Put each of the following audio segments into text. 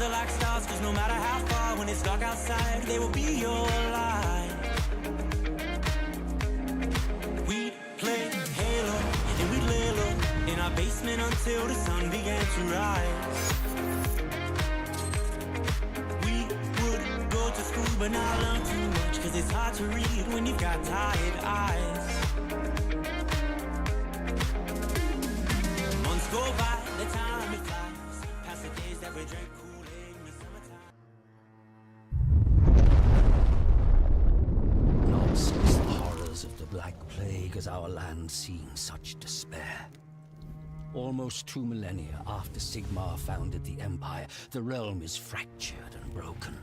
friends are like stars, cause no matter how far, when it's dark outside, they will be your light. We'd play Halo, and we'd lay low in our basement until the sun began to rise. We would go to school but not learn too much, cause it's hard to read when you've got tired eyes. Months go by, the time it flies, past the days that we drank Kool-Aid in the summertime. Not since the horrors of the Black Plague has our land seen such despair. Almost 2 millennia after Sigmar founded the Empire, the realm is fractured and broken.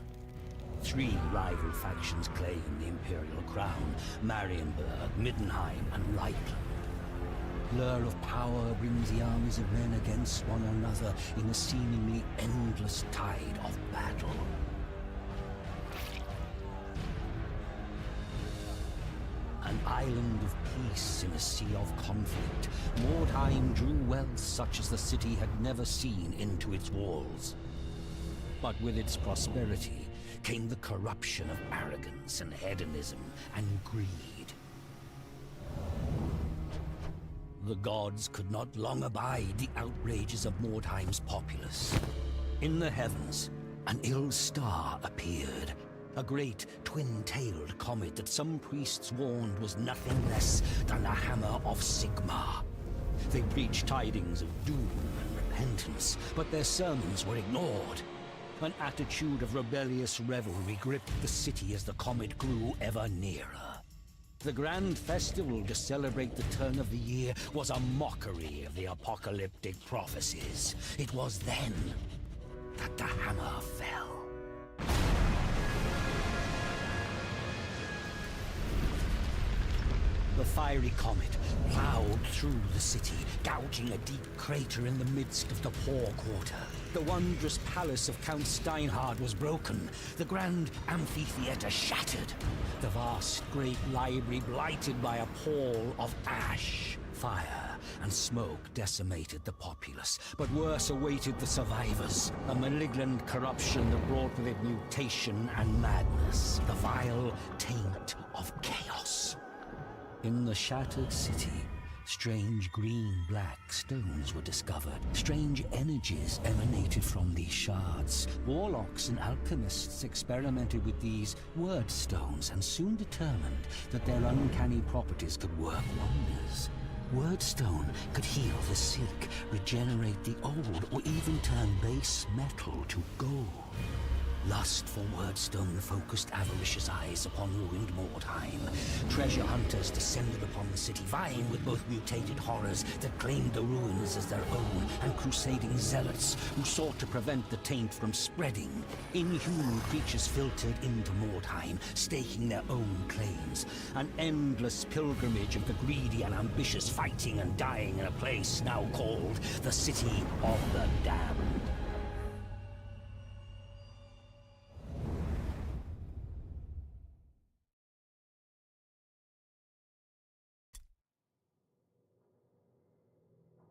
3 rival factions claim the Imperial Crown: Marienburg, Middenheim, and Reichland. Blur of power brings the armies of men against one another in a seemingly endless tide of battle. An island of peace in a sea of conflict, Mordheim drew wealth such as the city had never seen into its walls. But with its prosperity came the corruption of arrogance and hedonism and greed. The gods could not long abide the outrages of Mordheim's populace. In the heavens, an ill star appeared. A great twin-tailed comet that some priests warned was nothing less than the hammer of Sigmar. They preached tidings of doom and repentance, but their sermons were ignored. An attitude of rebellious revelry gripped the city as the comet grew ever nearer. The grand festival to celebrate the turn of the year was a mockery of the apocalyptic prophecies. It was then that the hammer fell. The fiery comet plowed through the city, gouging a deep crater in the midst of the poor quarter. The wondrous palace of Count Steinhard was broken, the grand amphitheater shattered, the vast great library blighted by a pall of ash. Fire and smoke decimated the populace, but worse awaited the survivors. A malignant corruption that brought with it mutation and madness, the vile taint of chaos. In the shattered city, strange green-black stones were discovered. Strange energies emanated from these shards. Warlocks and alchemists experimented with these Wyrdstones and soon determined that their uncanny properties could work wonders. Wyrdstone could heal the sick, regenerate the old, or even turn base metal to gold. Lust for Wyrdstone focused avaricious eyes upon ruined Mordheim. Treasure hunters descended upon the city, vying with both mutated horrors that claimed the ruins as their own, and crusading zealots who sought to prevent the taint from spreading. Inhuman creatures filtered into Mordheim, staking their own claims. An endless pilgrimage of the greedy and ambitious, fighting and dying in a place now called the City of the Damned.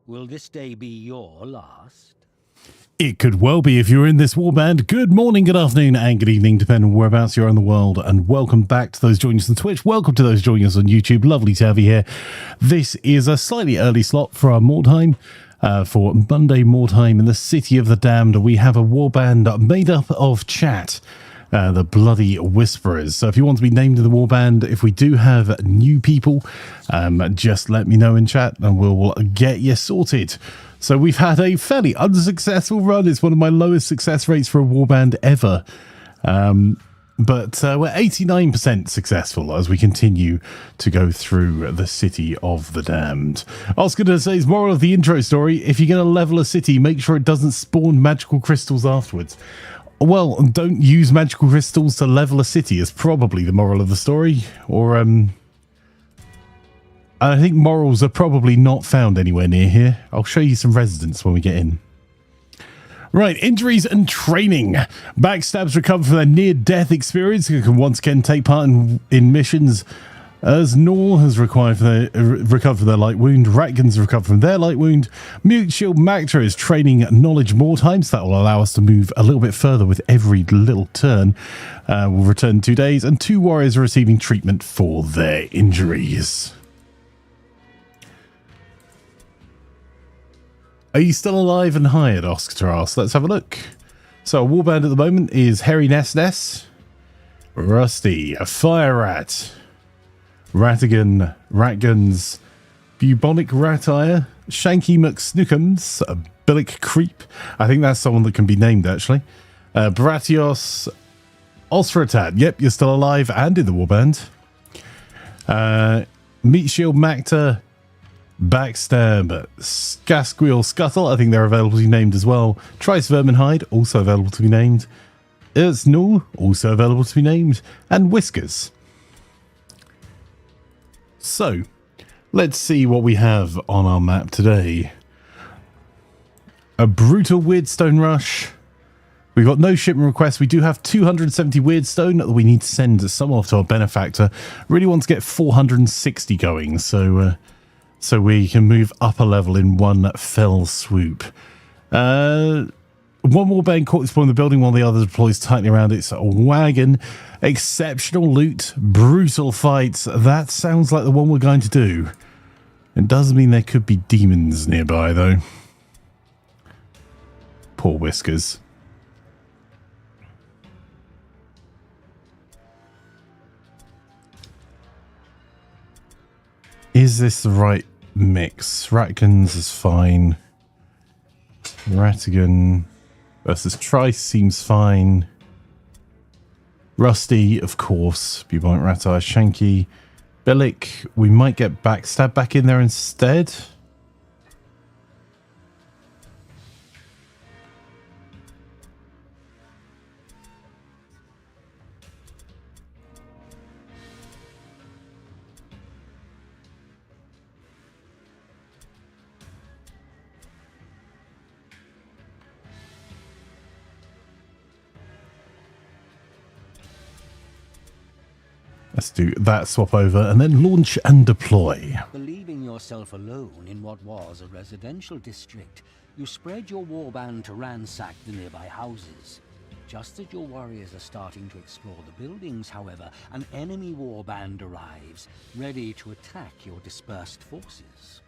Will this day be your last? It could well be if you're in this warband. Good morning, good afternoon, and good evening, depending on whereabouts you're in the world. And welcome back to those joining us on Twitch. Welcome to those joining us on YouTube. Lovely to have you here. This is a slightly early slot for our Mordheim. For Monday Mordheim in the City of the Damned. We have a warband made up of chat. The Bloody Whisperers. So if you want to be named in the warband, if we do have new people, just let me know in chat and we'll get you sorted. So we've had a fairly unsuccessful run. It's one of my lowest success rates for a warband ever. But we're 89% successful as we continue to go through the City of the Damned. I was going to say, as moral of the intro story, if you're going to level a city, make sure it doesn't spawn magical crystals afterwards. Well, don't use magical crystals to level a city is probably the moral of the story. Or, I think morals are probably not found anywhere near here. I'll show you some residents when we get in. Right, injuries and training. Backstabs recover from their near-death experience and can once again take part in missions As Nor has recovered from their light wound, Ratgans recovered from their light wound. Mute Shield Macta is training knowledge more times. That will allow us to move a little bit further with every little turn. We'll return in 2 days, and 2 warriors are receiving treatment for their injuries. Are you still alive and hired? Oscar asks. Let's have a look. So, a warband at the moment is Harry Ness, Rusty, a Fire Rat, Ratigan, Ratguns, Bubonic Ratire, Shanky McSnookums, a Billick Creep. I think that's someone that can be named, actually. Bratios, Osratad. Yep, you're still alive and in the warband. Meat Shield Macta, Backstab, Skasquiel Scuttle. I think they're available to be named as well. Trice Verminhide, also available to be named. Erznul, also available to be named. And Whiskers. So, let's see what we have on our map today. A brutal Wyrdstone rush. We've got no shipment requests. We do have 270 Wyrdstone that we need to send some off to our benefactor. Really want to get 460 going, so we can move up a level in one fell swoop. One warband caught this point in the building while the other deploys tightly around its wagon. Exceptional loot, brutal fights. That sounds like the one we're going to do. It does mean there could be demons nearby, though. Poor Whiskers. Is this the right mix? Ratkins is fine. Ratigan versus Trice seems fine. Rusty, of course. Bubonic Ratire, Shanky. Billick, we might get Backstab back in there instead. Let's do that swap over and then launch and deploy. Believing yourself alone in what was a residential district, you spread your warband to ransack the nearby houses. Just as your warriors are starting to explore the buildings, however, an enemy warband arrives, ready to attack your dispersed forces.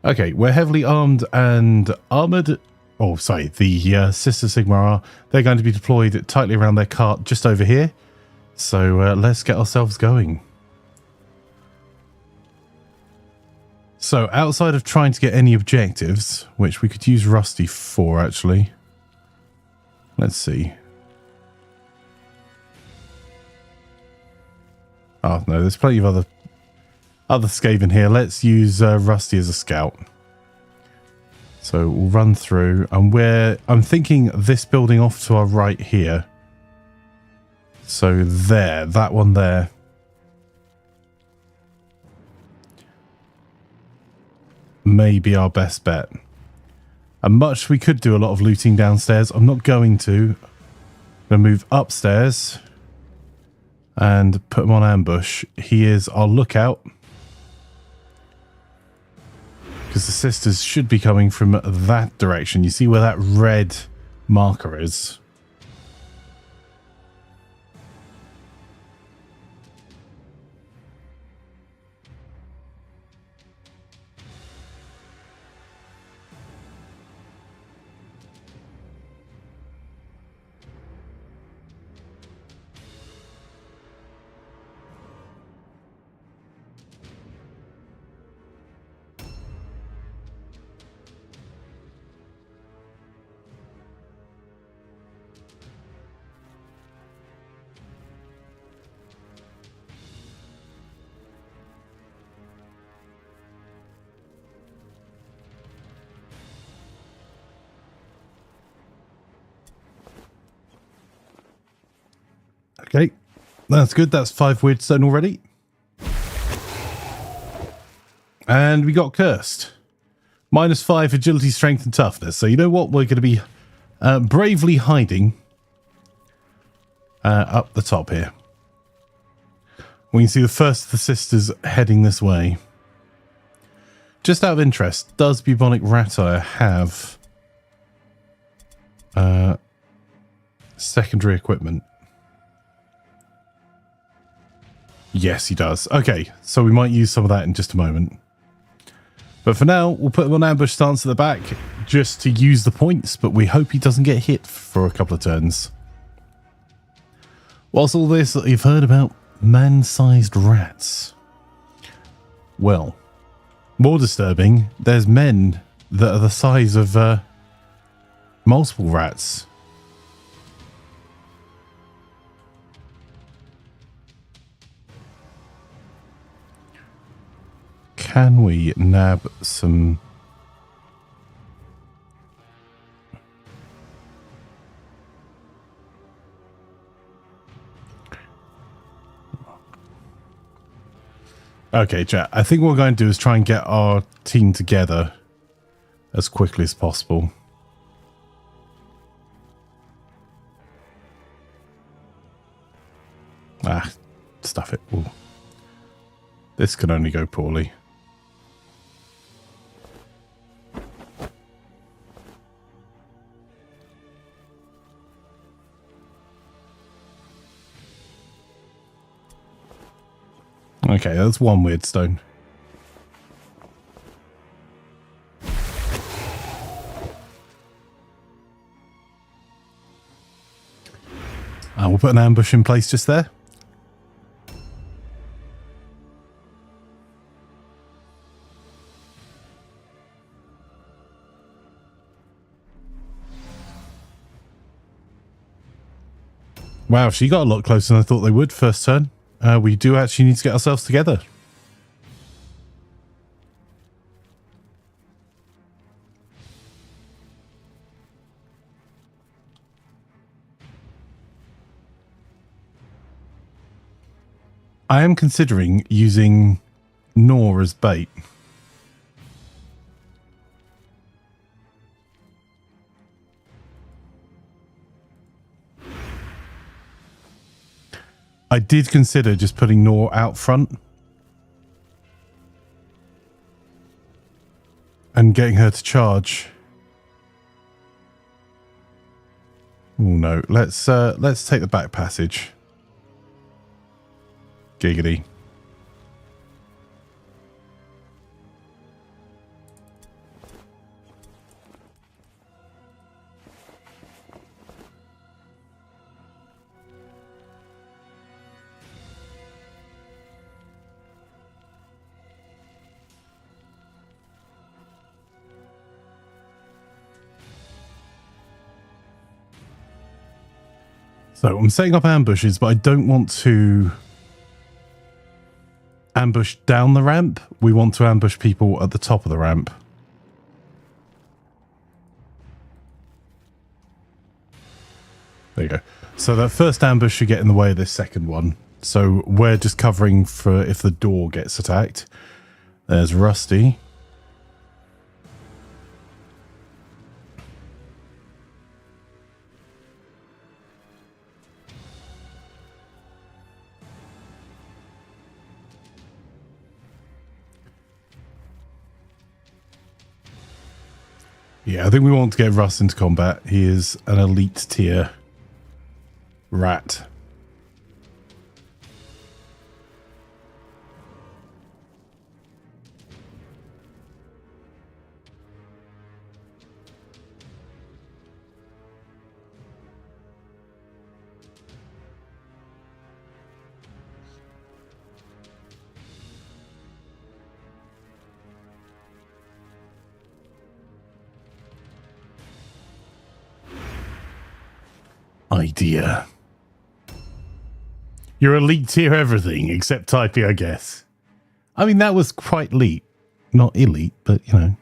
Okay, we're heavily armed and armored. Oh, sorry, the Sister Sigma are. They're going to be deployed tightly around their cart just over here. So let's get ourselves going. So outside of trying to get any objectives, which we could use Rusty for actually. Let's see. Oh no, there's plenty of other Skaven here. Let's use Rusty as a scout. So we'll run through, and I'm thinking this building off to our right here. So there, that one there. May be our best bet. And much we could do a lot of looting downstairs. I'm not going to. I'm going to move upstairs and put him on ambush. He is our lookout. Because the sisters should be coming from that direction. You see where that red marker is? Okay, that's good. That's 5 Wyrdstone already. And we got cursed. -5 agility, strength, and toughness. So you know what? We're going to be bravely hiding up the top here. We can see the first of the sisters heading this way. Just out of interest, does bubonic ratire have secondary equipment? Yes, he does. Okay, so we might use some of that in just a moment. But for now, we'll put him on ambush stance at the back just to use the points, but we hope he doesn't get hit for a couple of turns. Whilst all this, you've heard about man-sized rats. Well, more disturbing, there's men that are the size of multiple rats. Can we nab some... Okay, chat. I think what we're going to do is try and get our team together as quickly as possible. Ah, stuff it. Ooh. This can only go poorly. Okay, that's one Wyrdstone. We'll put an ambush in place just there. Wow, she got a lot closer than I thought they would first turn. We do actually need to get ourselves together. I am considering using Gnaw as bait. I did consider just putting Gnaw out front and getting her to charge. Oh no, let's take the back passage. Giggity. So I'm setting up ambushes, but I don't want to ambush down the ramp. We want to ambush people at the top of the ramp. There you go. So that first ambush should get in the way of this second one. So we're just covering for if the door gets attacked. There's Rusty. Yeah, I think we want to get Russ into combat. He is an elite tier rat. Idea. You're elite tier everything except typing, I guess. I mean, that was quite elite. Not elite, but you know.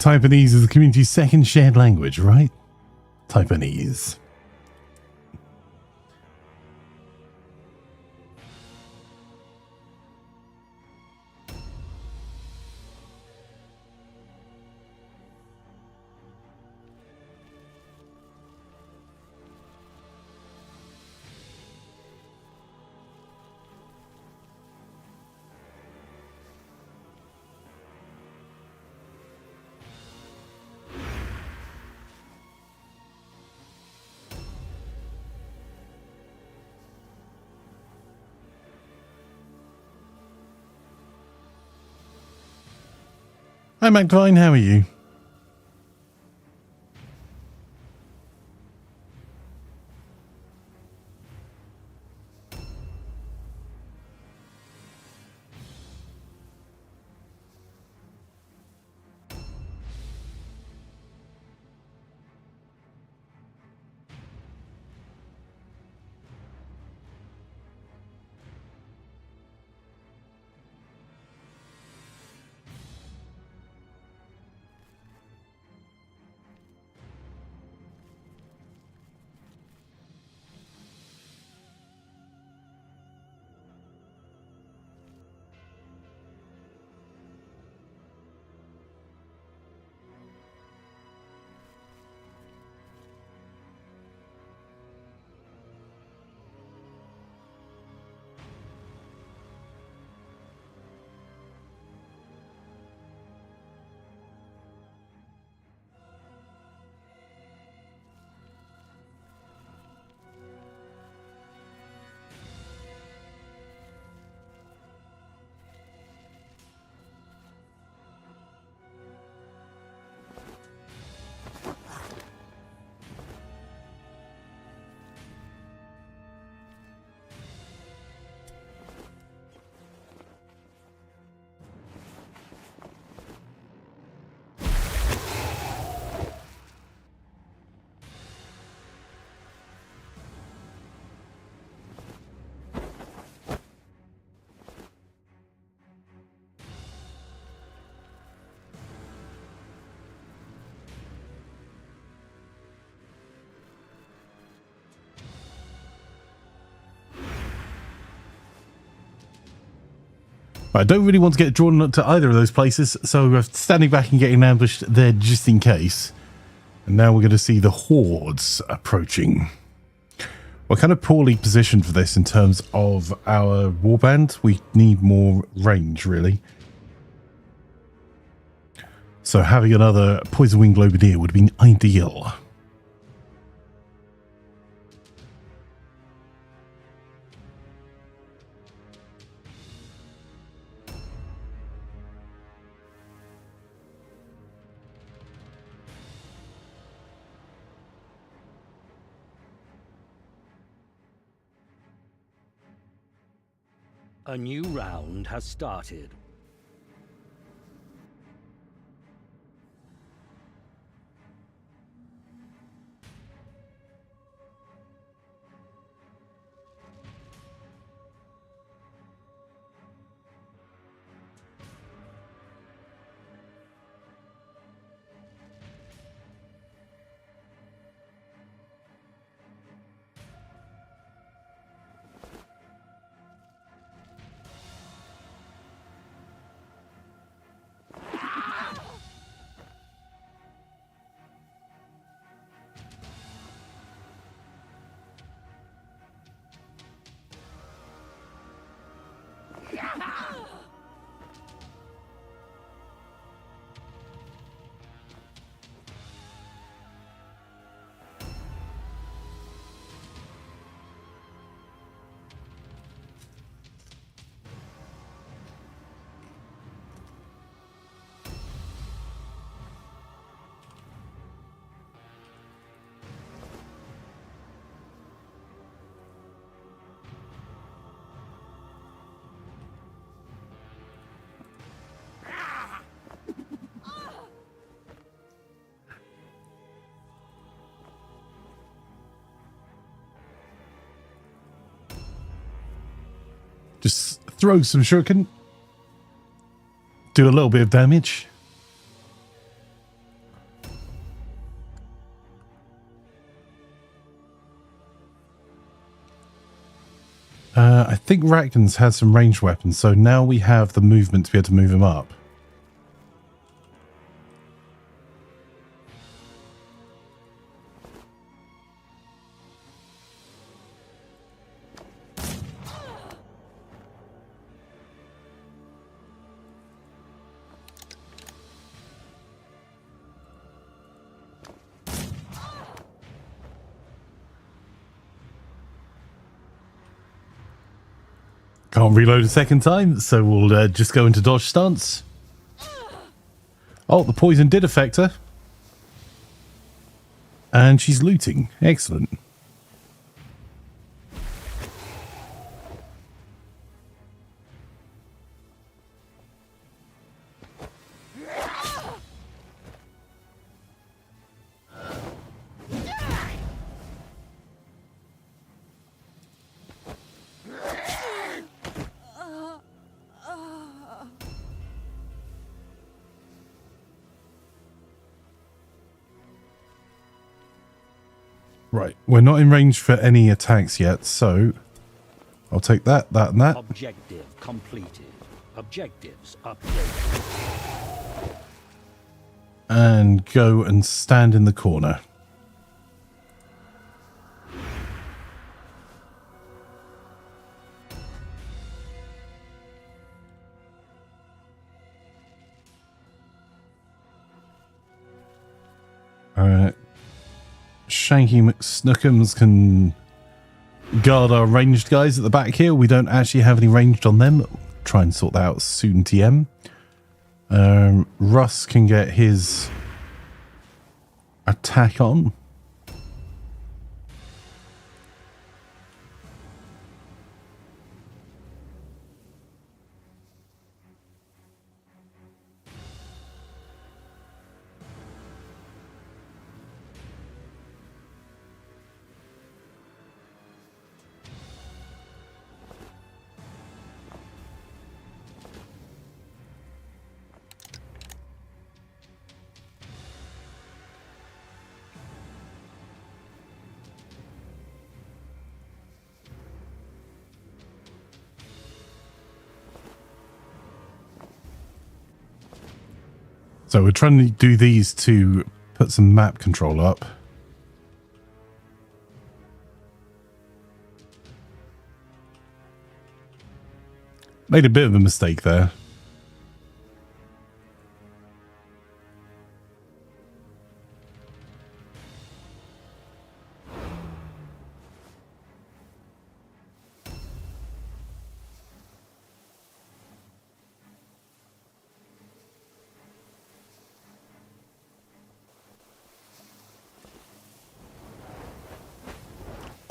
Taiwanese is the community's second shared language, right? Taiwanese. Hi, McDivine, how are you? I don't really want to get drawn to either of those places, so we're standing back and getting ambushed there just in case. And now we're going to see the hordes approaching. We're kind of poorly positioned for this in terms of our warband. We need more range, really. So having another poison wing globadier would have been ideal. A new round has started. Just throw some shuriken. Do a little bit of damage. I think Ratkin's had some ranged weapons, so now we have the movement to be able to move him up. Can't reload a second time, so we'll just go into dodge stance. Oh, the poison did affect her. And she's looting. Excellent. Right, we're not in range for any attacks yet, so I'll take that, that, and that. Objective completed. Objectives updated. And go and stand in the corner. Alright. Shanky McSnookums can guard our ranged guys at the back here. We don't actually have any ranged on them. Try and sort that out soon, TM. Russ can get his attack on. So we're trying to do these to put some map control up. Made a bit of a mistake there.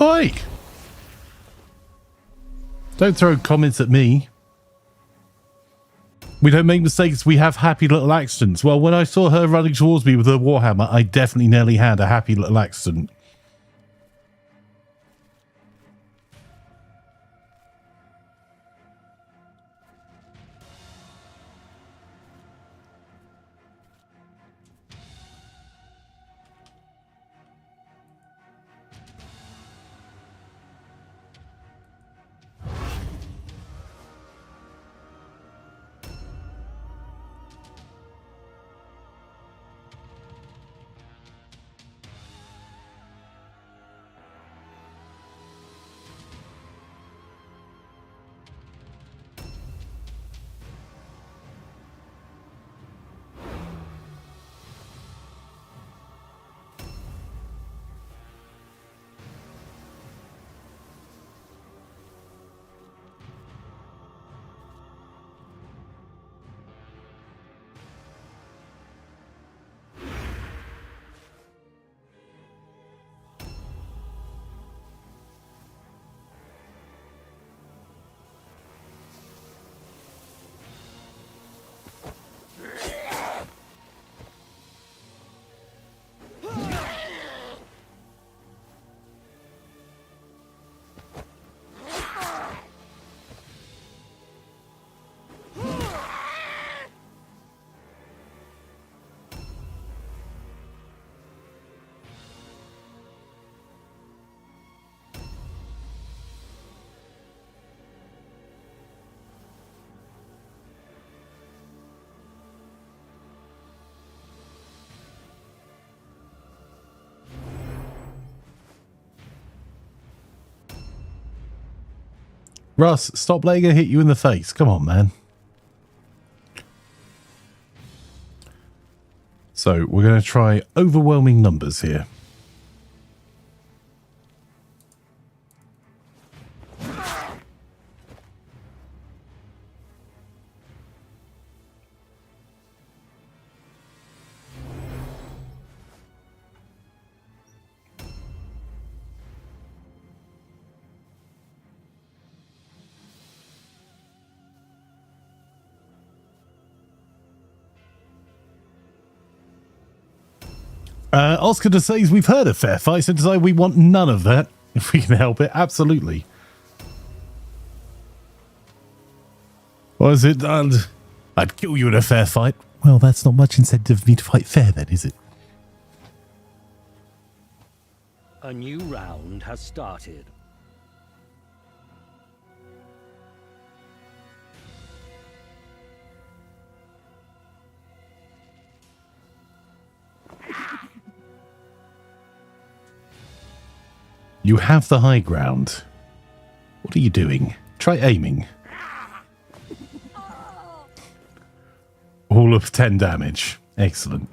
Oi! Don't throw comments at me. We don't make mistakes, we have happy little accidents. Well, when I saw her running towards me with her warhammer, I definitely nearly had a happy little accident. Russ, stop letting her hit you in the face. Come on, man. So we're going to try overwhelming numbers here. Oscar to says we've heard of fair fights and decide we want none of that. If we can help it, absolutely. What is it? I'd kill you in a fair fight. Well, that's not much incentive for me to fight fair then, is it? A new round has started. You have the high ground. What are you doing? Try aiming. All of 10 damage. Excellent.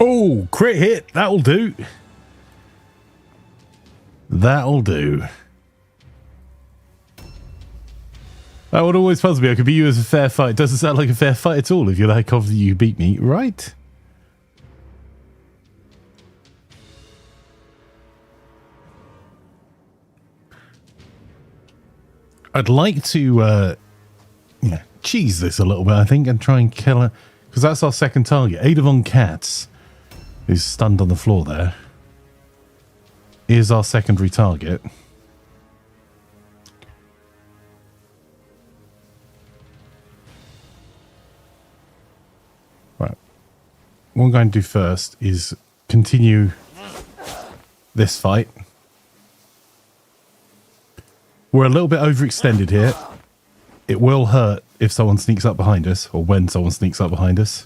Oh, crit hit. That'll do. That'll do. That would always puzzle me. I could beat you as a fair fight. Doesn't sound like a fair fight at all if you're that confident you beat me, right? I'd like to cheese this a little bit, I think, and try and kill her. Because that's our second target. Ada von Katz, who's stunned on the floor there, is our secondary target. what I'm going to do first is continue this fight. We're a little bit overextended here. It will hurt if someone sneaks up behind us, or when someone sneaks up behind us.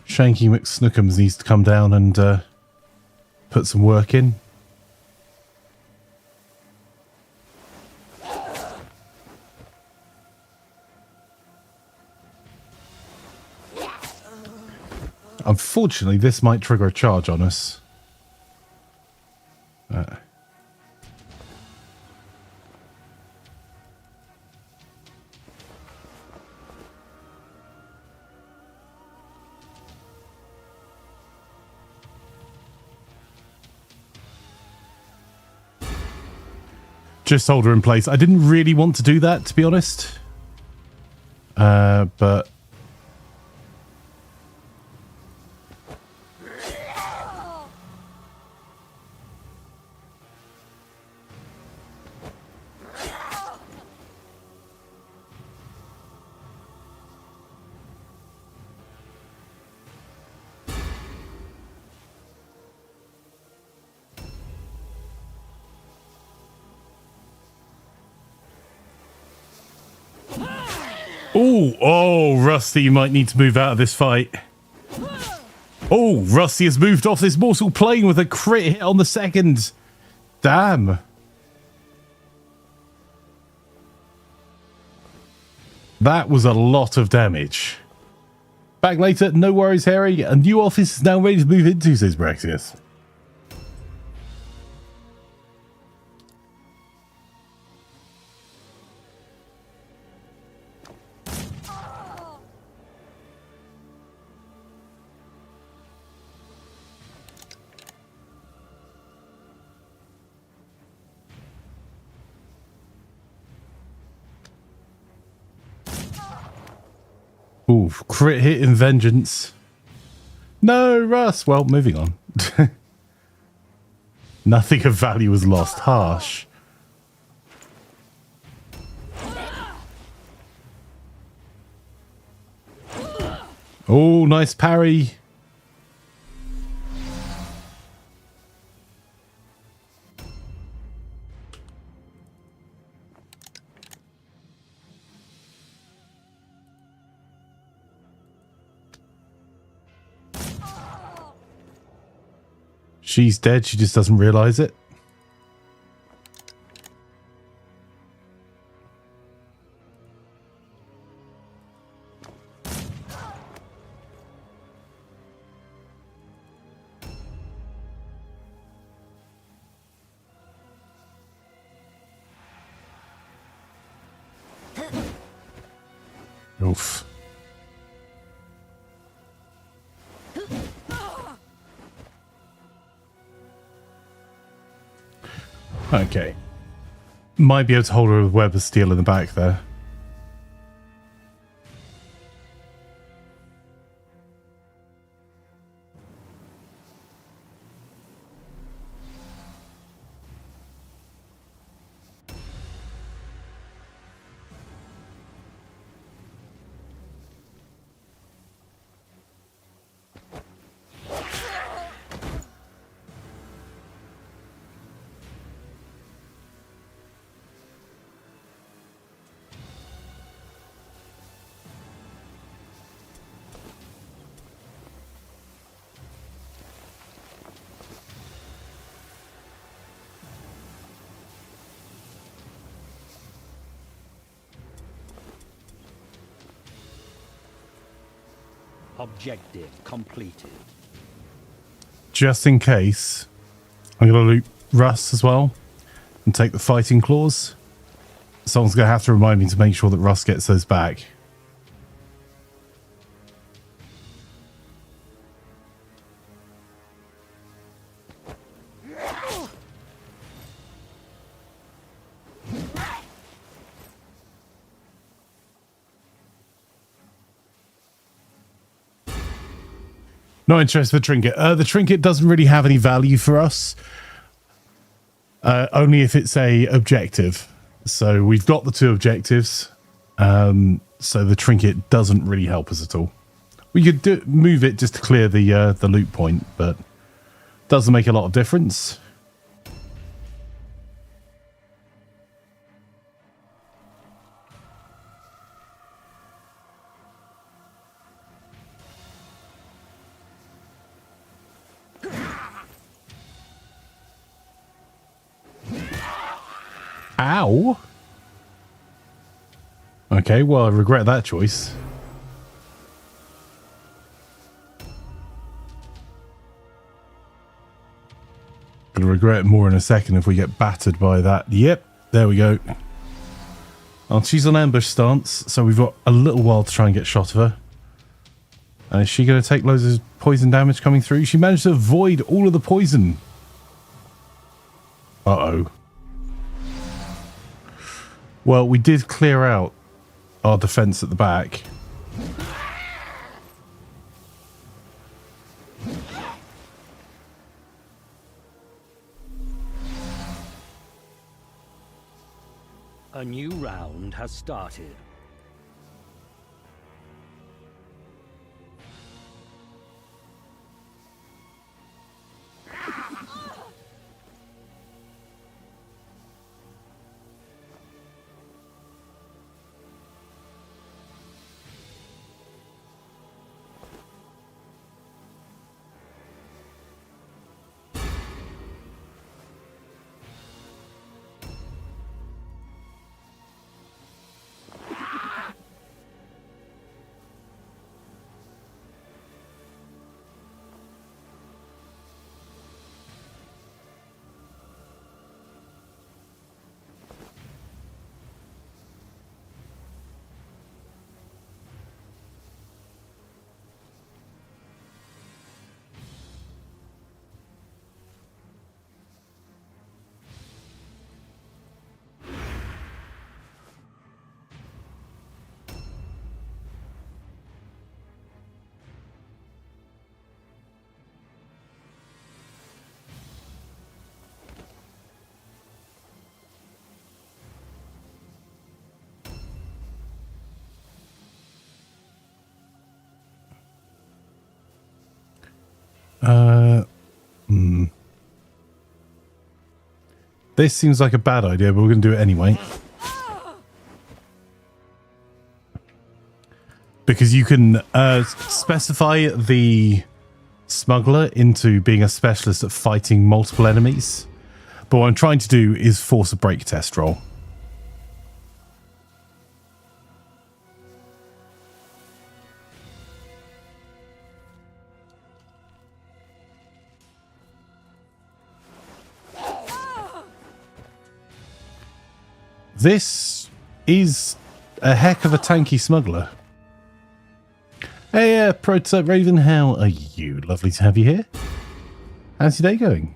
Shanky McSnookums needs to come down and put some work in. Unfortunately, this might trigger a charge on us. Just hold her in place. I didn't really want to do that, to be honest. But... Oh, Rusty might need to move out of this fight. Oh, Rusty has moved off this mortal plane with a crit hit on the second. Damn. That was a lot of damage. Back later, no worries, Harry. A new office is now ready to move into, says Braxius. Ooh, crit hit in vengeance. No, Russ. Well, moving on. Nothing of value was lost. Harsh. Oh, nice parry. She's dead, she just doesn't realize it. Oof. Okay. Might be able to hold her with web of steel in the back there. Objective completed. Just in case, I'm going to loot Russ as well and take the fighting claws. Someone's going to have to remind me to make sure that Russ gets those back. Not interested for trinket. The trinket doesn't really have any value for us. Only if it's a objective. So we've got the 2 objectives. So the trinket doesn't really help us at all. We could move it just to clear the loot point, but doesn't make a lot of difference. Ow. Okay, well, I regret that choice. Gonna regret it more in a second if we get battered by that. Yep, there we go. Oh, she's on ambush stance, so we've got a little while to try and get shot of her. And is she going to take loads of poison damage coming through? She managed to avoid all of the poison. Uh-oh. Well, we did clear out our defense at the back. A new round has started. This seems like a bad idea, but we're going to do it anyway. Because you can specify the smuggler into being a specialist at fighting multiple enemies. But what I'm trying to do is force a break test roll. This is a heck of a tanky smuggler. Hey, Prototype Raven, how are you? Lovely to have you here. How's your day going?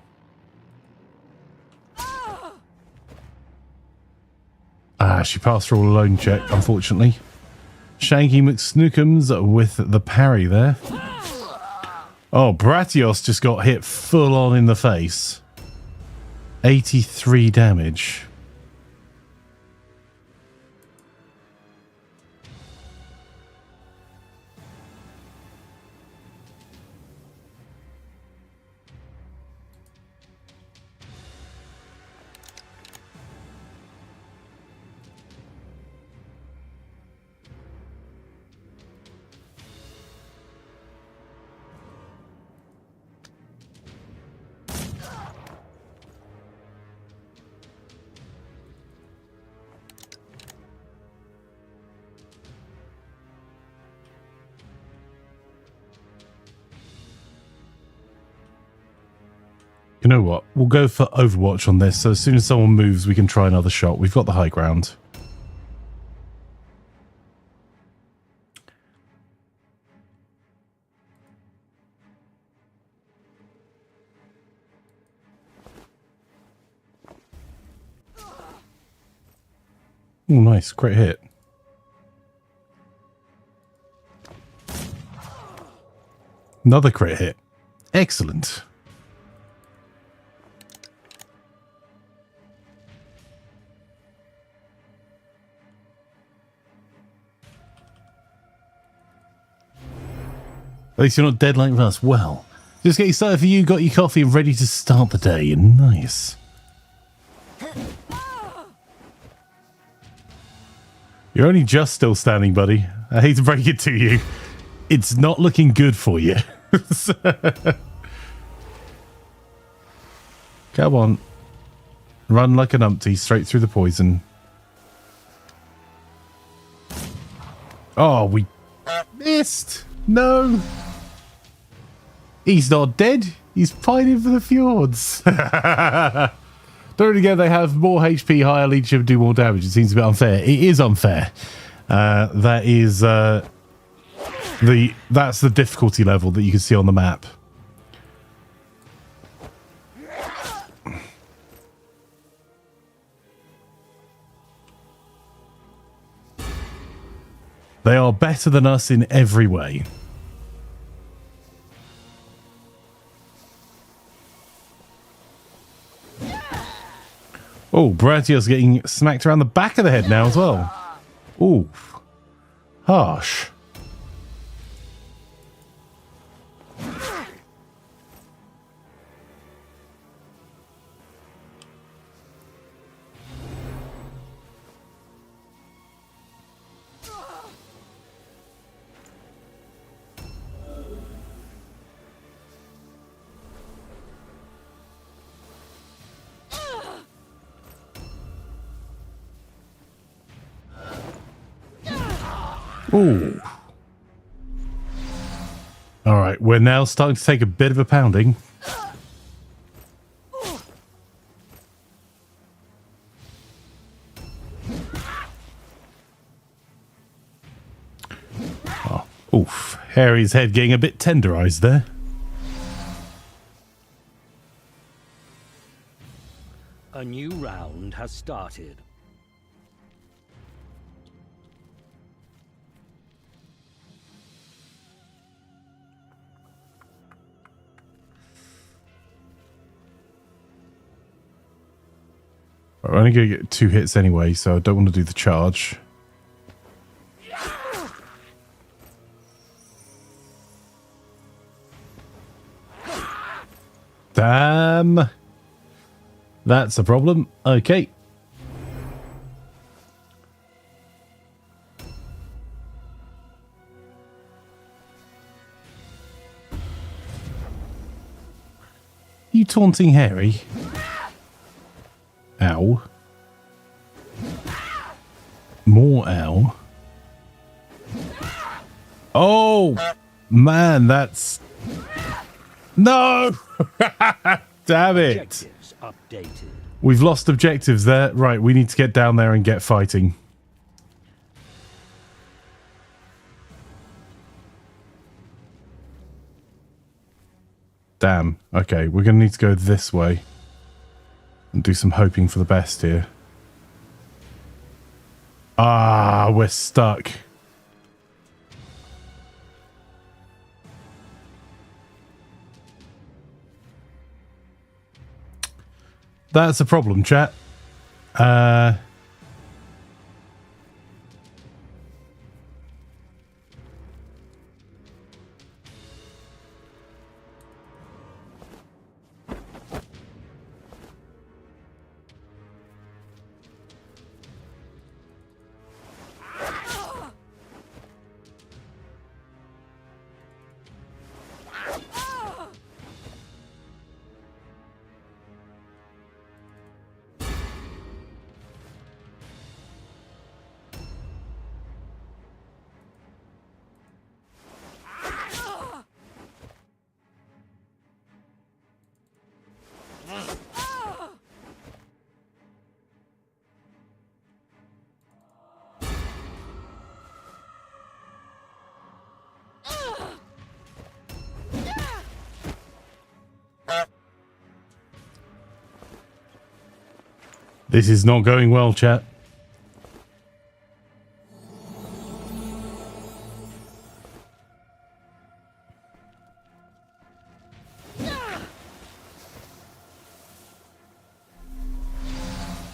Ah, she passed her all alone check, unfortunately. Shanky McSnookums with the parry there. Oh, Bratios just got hit full on in the face. 83 damage. You know what? We'll go for Overwatch on this, so as soon as someone moves, we can try another shot. We've got the high ground. Oh, nice. Great hit. Another crit hit. Excellent. At least you're not dead like us. Well, just getting started for you. Got your coffee ready to start the day. Nice. You're only just still standing, buddy. I hate to break it to you. It's not looking good for you. Come on. Run like an umpty straight through the poison. Oh, we missed. No. He's not dead. He's pining for the fjords. Don't really get they have more HP, higher leadership, do more damage. It seems a bit unfair. It is unfair. That is that's the difficulty level that you can see on the map. They are better than us in every way. Oh, Bratios getting smacked around the back of the head now as well. Ooh. Harsh. Ooh. All right, we're now starting to take a bit of a pounding. Oh, oof. Harry's head getting a bit tenderized there. A new round has started. We're only going to get 2 hits anyway, so I don't want to do the charge. Damn. That's a problem. Okay. You taunting Harry? Ow. More ow. Oh, man, that's... No! Damn it. Objectives updated. We've lost objectives there. Right, we need to get down there and get fighting. Damn. Okay, we're going to need to go this way. And do some hoping for the best here. Ah, we're stuck. That's a problem, chat. This is not going well, chat.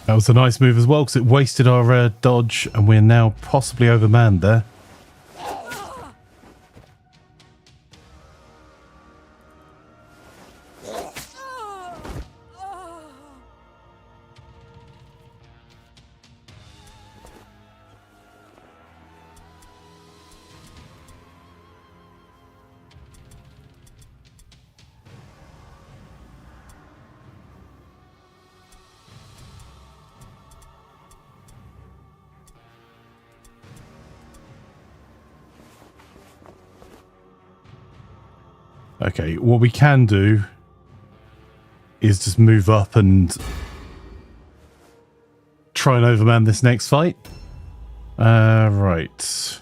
That was a nice move as well, because it wasted our dodge, and we're now possibly overmanned there. Okay, what we can do is just move up and try and overman this next fight. Right.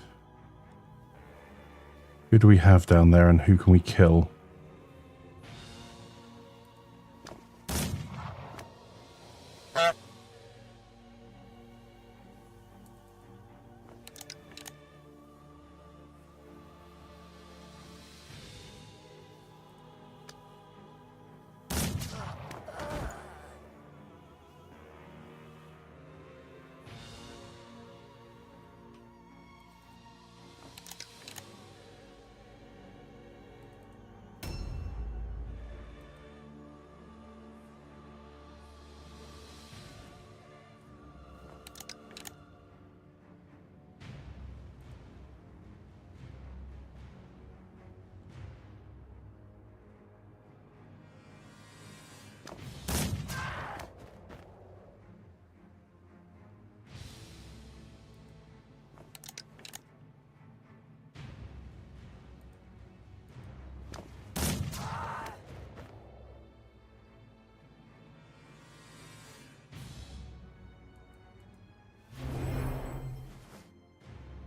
Who do we have down there and who can we kill?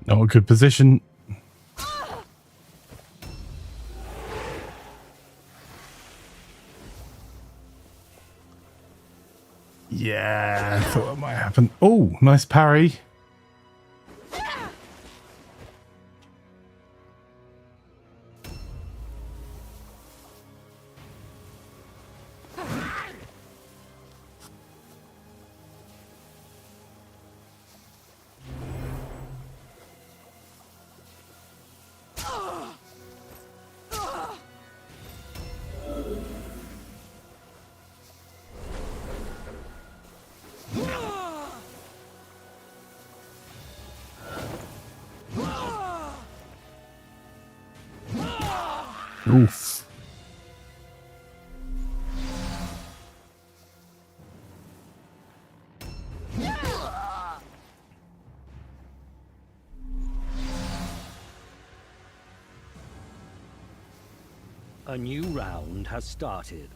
Not a good position. Yeah, I thought that might happen. Oh, nice parry. Oof. A new round has started.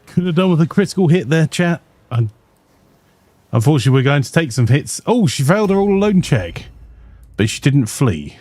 Could have done with a critical hit there, chat. Unfortunately, we're going to take some hits. Oh, she failed her all alone check, but she didn't flee.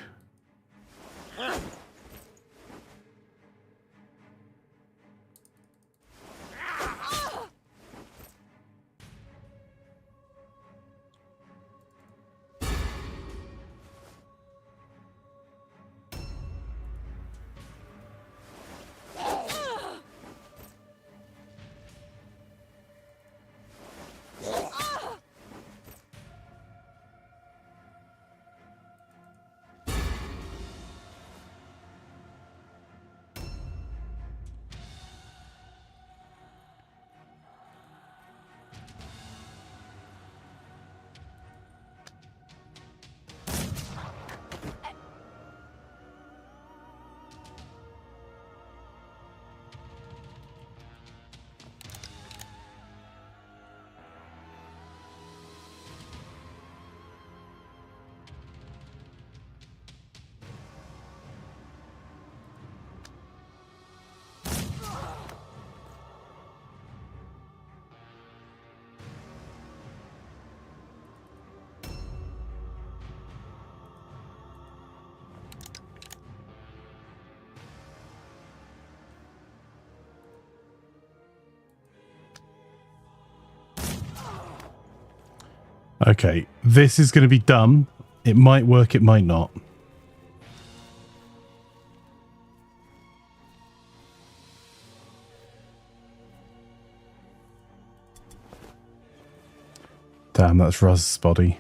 Okay, this is going to be dumb, It might work, it might not. Damn, that's Ruz's body.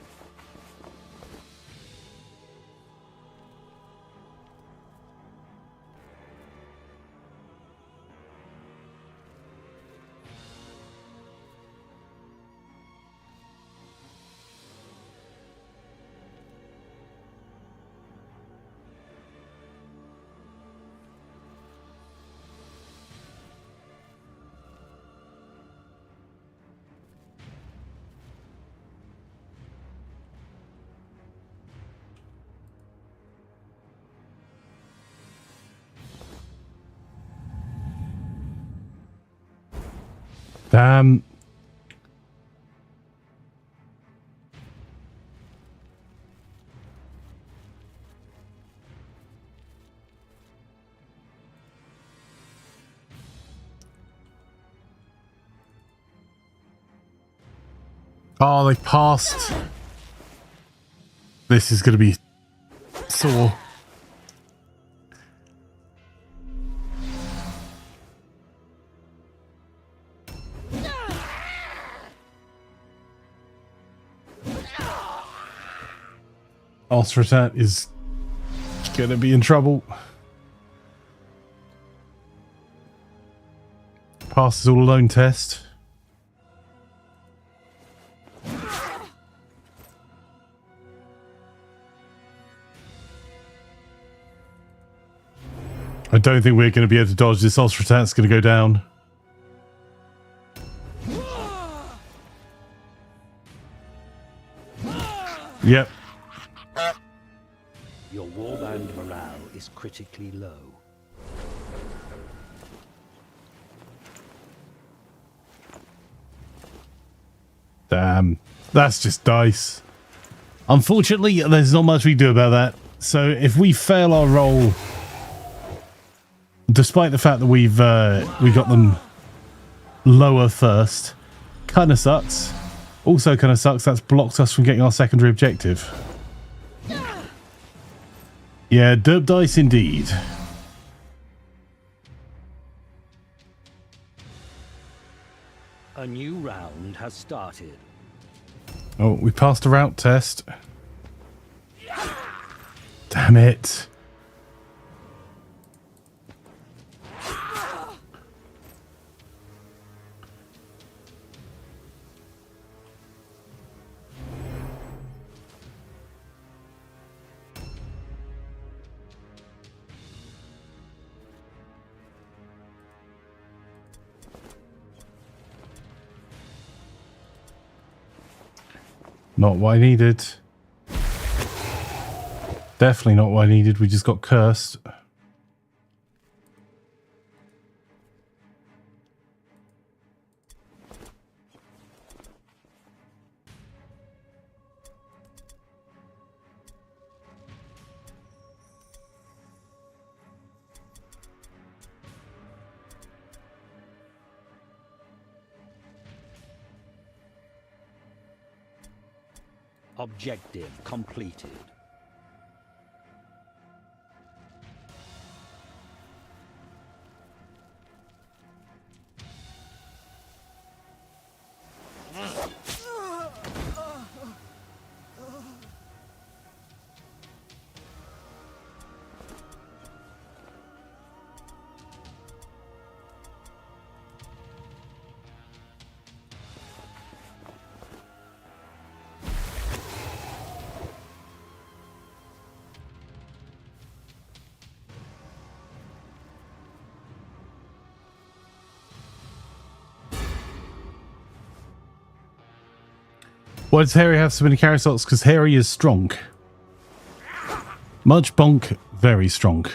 Damn. Oh, they passed. This is going to be sore. Ultratat is going to be in trouble. Passes all alone test. I don't think we're going to be able to dodge this. Ultratat's going to go down. Yep. Your warband morale is critically low. Damn. That's just dice. Unfortunately, there's not much we can do about that. So if we fail our roll, despite the fact that we got them lower first, kind of sucks. Also kind of sucks, that's blocked us from getting our secondary objective. Yeah, derp dice indeed. A new round has started. Oh, we passed a route test. Damn it. Not what I needed. Definitely not what I needed. We just got cursed. Objective completed. Why does Harry have so many carry slots? Because Harry is strong. Much bonk, very strong.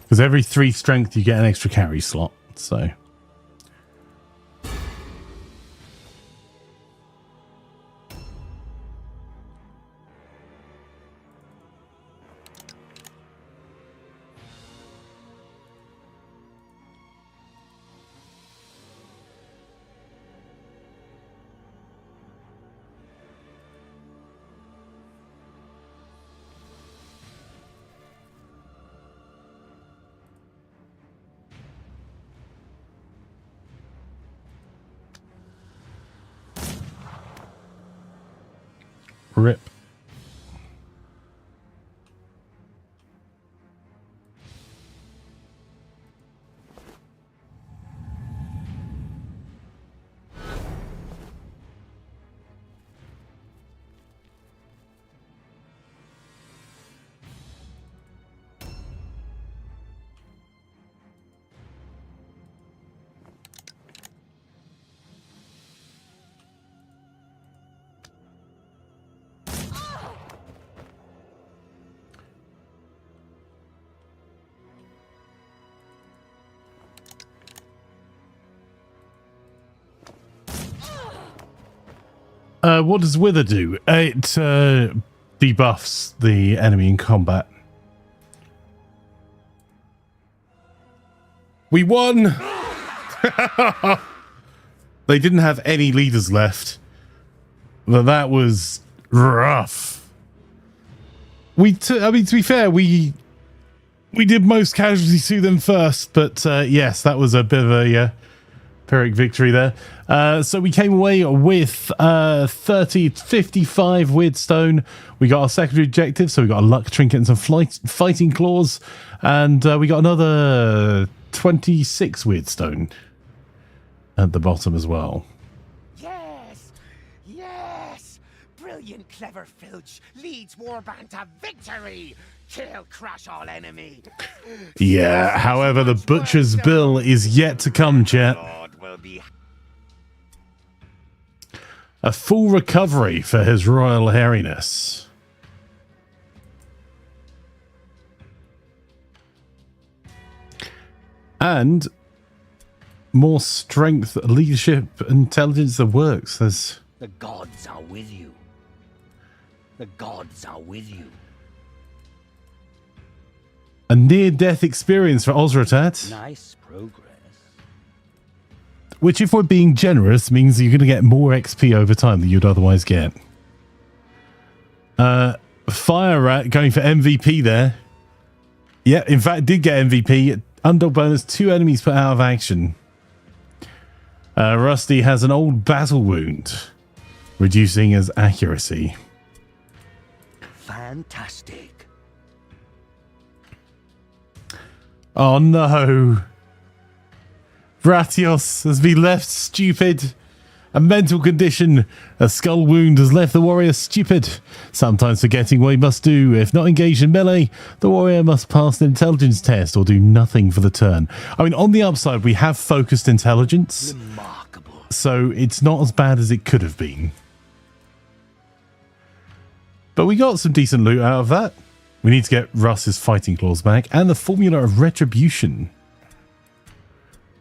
Because every 3 strength you get an extra carry slot, so Rip. What does Wither do? It debuffs the enemy in combat. We won! They didn't have any leaders left. But that was rough. I mean, to be fair, we did most casualties to them first, but yes, that was a bit of a Pyrrhic victory there. So we came away with 55 Wyrdstone. We got our secondary objective, so we got a luck trinket and some fighting claws, and we got another 26 Wyrdstone at the bottom as well. Yes! Brilliant, clever filch leads Warband to victory! Kill, crush all enemy! Yeah, however, the butcher's bill is yet to come, chat. A full recovery for his royal hairiness. And more strength, leadership, intelligence that works. There's... The gods are with you. The gods are with you. a near-death experience for Osratat. Nice progress. Which, if we're being generous, means you're going to get more XP over time than you'd otherwise get. Fire Rat going for MVP there. Yeah, in fact, did get MVP. Underdog bonus, 2 enemies put out of action. Rusty has an old battle wound, reducing his accuracy. Fantastic. Oh no. Bratios has been left stupid. A mental condition. A skull wound has left the warrior stupid. Sometimes forgetting what he must do. If not engaged in melee, the warrior must pass an intelligence test or do nothing for the turn. I mean, on the upside, we have focused intelligence. Remarkable. So it's not as bad as it could have been. But we got some decent loot out of that. We need to get Russ's fighting claws back and the formula of retribution.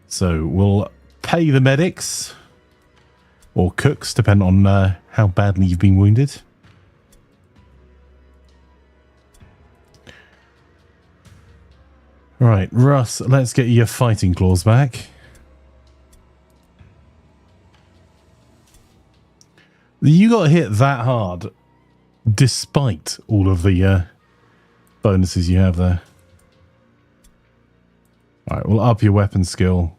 So we'll pay the medics. Or cooks, depending on how badly you've been wounded. Right, Russ, let's get your fighting claws back. You got hit that hard, despite all of the bonuses you have there. Alright, we'll up your weapon skill.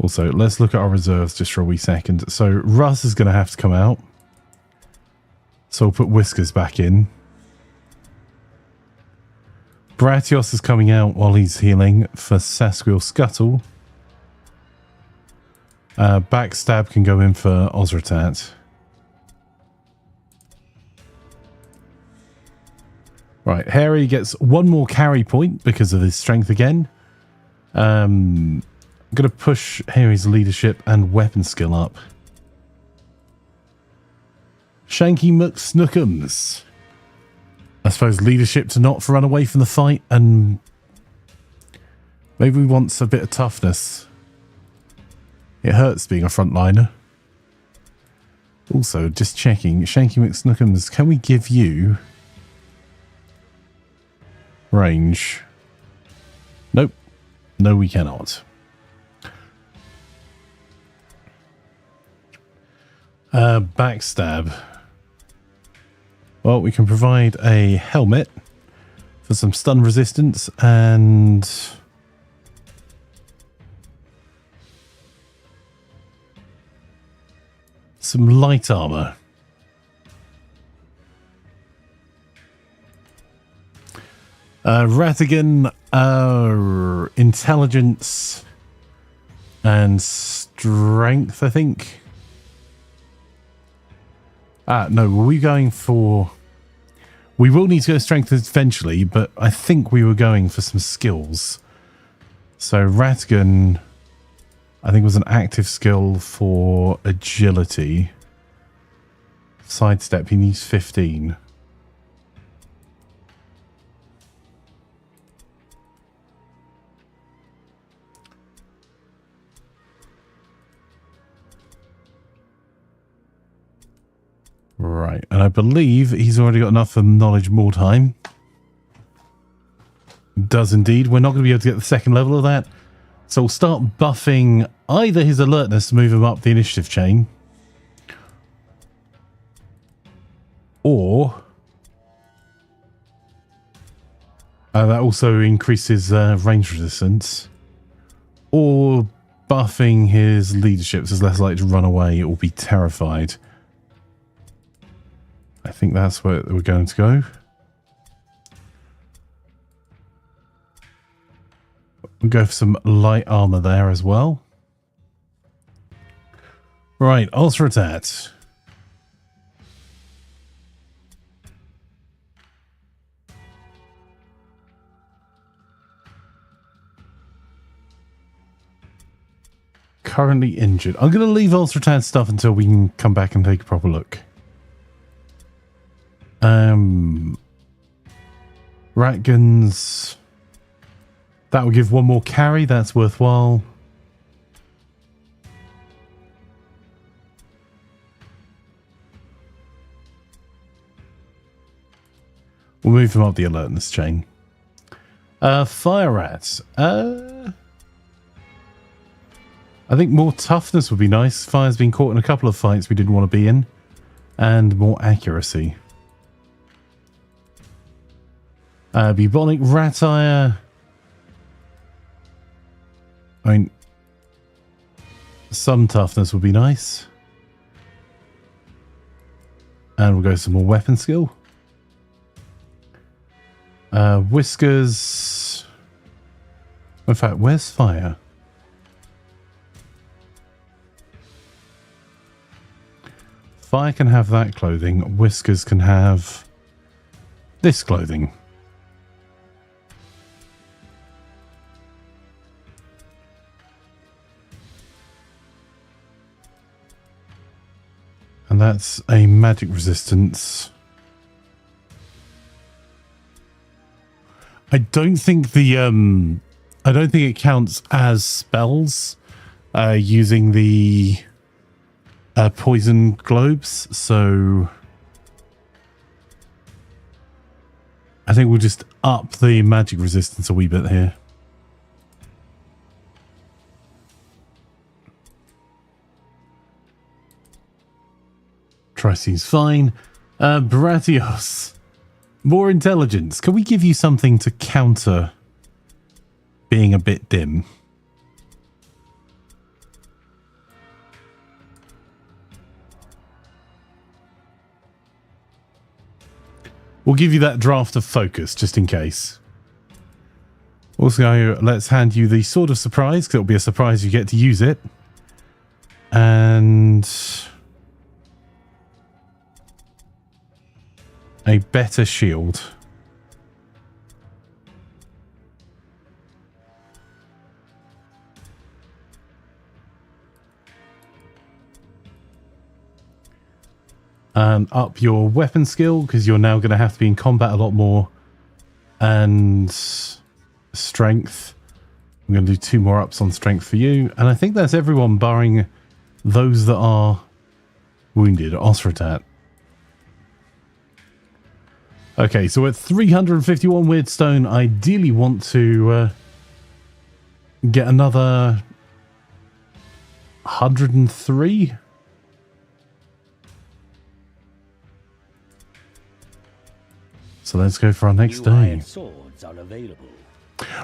Also, let's look at our reserves just for a wee second. So, Russ is going to have to come out. So, we'll put Whiskers back in. Bratios is coming out while he's healing for Sasquiel Scuttle. Backstab can go in for Osratat. Right, Harry gets 1 more carry point because of his strength again. I'm going to push Harry's leadership and weapon skill up. Shanky McSnookums. I suppose leadership to not run away from the fight, and maybe we want a bit of toughness. It hurts being a frontliner. Also, just checking, Shanky McSnookums, can we give you range? Nope. No, we cannot. Backstab. Well, we can provide a helmet for some stun resistance and some light armor. Ratigan, intelligence and strength, I think. No, were we going for... We will need to go strength eventually, but I think we were going for some skills. So Ratigan, I think, was an active skill for agility. Sidestep, he needs 15. Right, and I believe he's already got enough for knowledge Mordheim. Does indeed. We're not going to be able to get the second level of that. So we'll start buffing either his alertness to move him up the initiative chain. Or... that also increases range resistance. Or buffing his leadership so he's less likely to run away or be terrified. I think that's where we're going to go. We'll go for some light armor there as well. Right, ultra attack. Currently injured. I'm going to leave ultra attack stuff until we can come back and take a proper look. Ratguns. That will give one more carry. That's worthwhile. We'll move them up the alertness chain. Fire rats. I think more toughness would be nice. Fire's been caught in a couple of fights we didn't want to be in. And more accuracy. Bubonic rat ire. I mean, some toughness would be nice. And we'll go some more weapon skill. Whiskers. In fact, where's fire? Fire can have that clothing. Whiskers can have this clothing. And that's a magic resistance. I don't think it counts as spells using the poison globes, so I think we'll just up the magic resistance a wee bit here. Trici's fine. Baratios. More intelligence. Can we give you something to counter being a bit dim? We'll give you that draft of focus, just in case. Also, let's hand you the Sword of Surprise, because it'll be a surprise you get to use it. And... a better shield. And up your weapon skill, because you're now going to have to be in combat a lot more. And strength. I'm going to do 2 more ups on strength for you. And I think that's everyone barring those that are wounded. Osratat. Okay, so at 351 Wyrdstone, ideally want to get another 103. So let's go for our next day. Swords are available.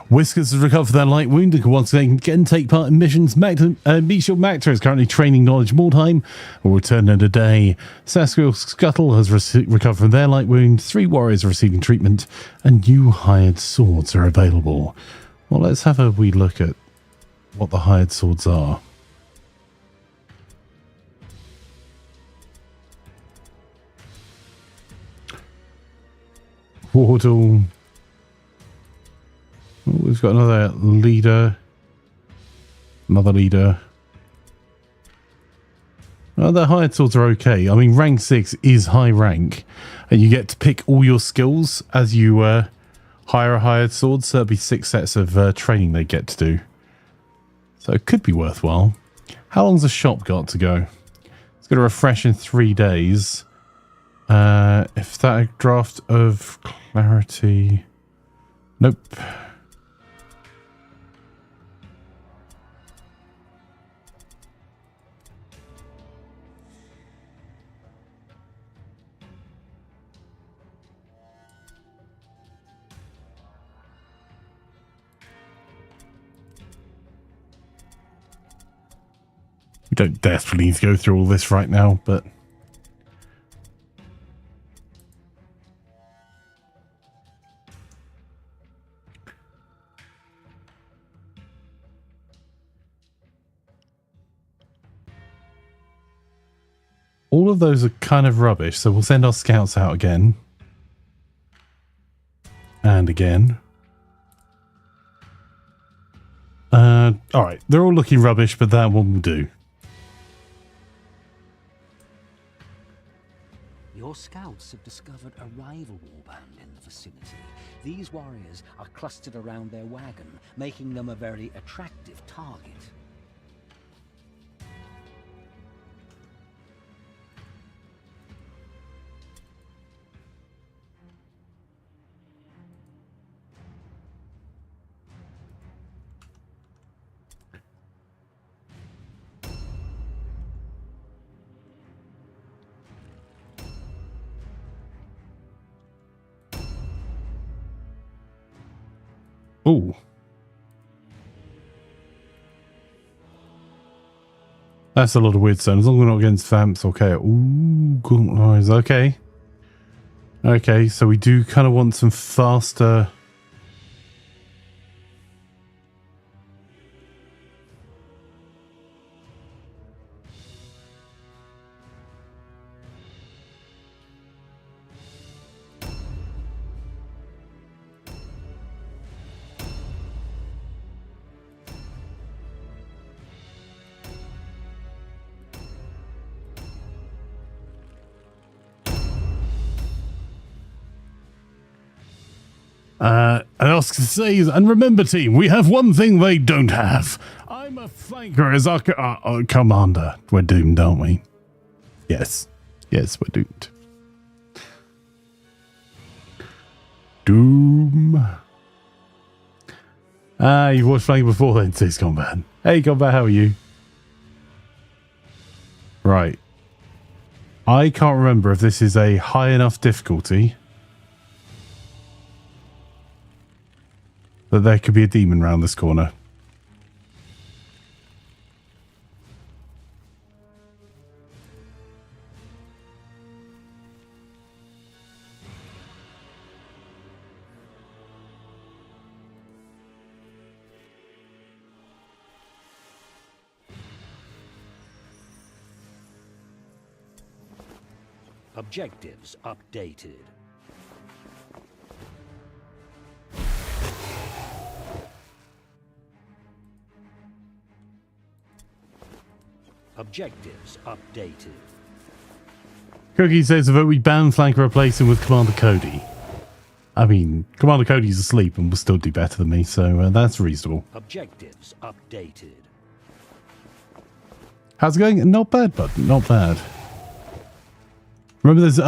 Whiskers has recovered from their light wound and can once again take part in missions. Michel Macta is currently training knowledge Mordheim, will return in a day. Sasquiel Scuttle has recovered from their light wound. 3 warriors are receiving treatment, and new hired swords are available. Well, let's have a wee look at what the hired swords are. Wardle. Oh, we've got another leader. Another leader. Well, the hired swords are okay. I mean, rank 6 is high rank. And you get to pick all your skills as you hire a hired sword. So there'll be 6 sets of training they get to do. So it could be worthwhile. How long's the shop got to go? It's going to refresh in 3 days. If that draft of clarity... Nope. We don't desperately need to go through all this right now, but... all of those are kind of rubbish, so we'll send our scouts out again. And again. Alright, they're all looking rubbish, but that one will do. Your scouts have discovered a rival warband in the vicinity. These warriors are clustered around their wagon, making them a very attractive target. Ooh. That's a lot of Wyrdstone. As long as we're not against vamps, okay. Ooh, good eyes. Okay. Okay, so we do kind of want some faster... and Oscar says, and remember team, we have one thing they don't have. Imaflanker is our commander. We're doomed, aren't we? Yes. Yes, we're doomed. Doom. You've watched Flanker before then, says Combat. Hey Combat, how are you? Right. I can't remember if this is a high enough difficulty that there could be a demon round this corner. Objectives updated. Objectives updated. Cookie says that we ban Flanker, replace him with Commander Cody. I mean, Commander Cody's asleep and will still do better than me, so that's reasonable. Objectives updated. How's it going? Not bad, bud. Not bad. Remember, there's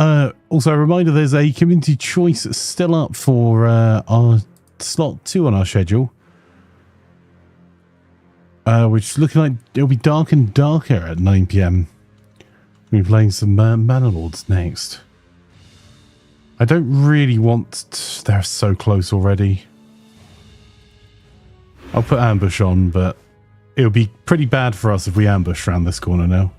also a reminder, there's a community choice still up for our slot 2 on our schedule. Which is looking like it'll be dark and darker at 9 PM. We'll be playing some Manor Lords next. I don't really want... They're so close already. I'll put ambush on, but it would be pretty bad for us if we ambush around this corner now.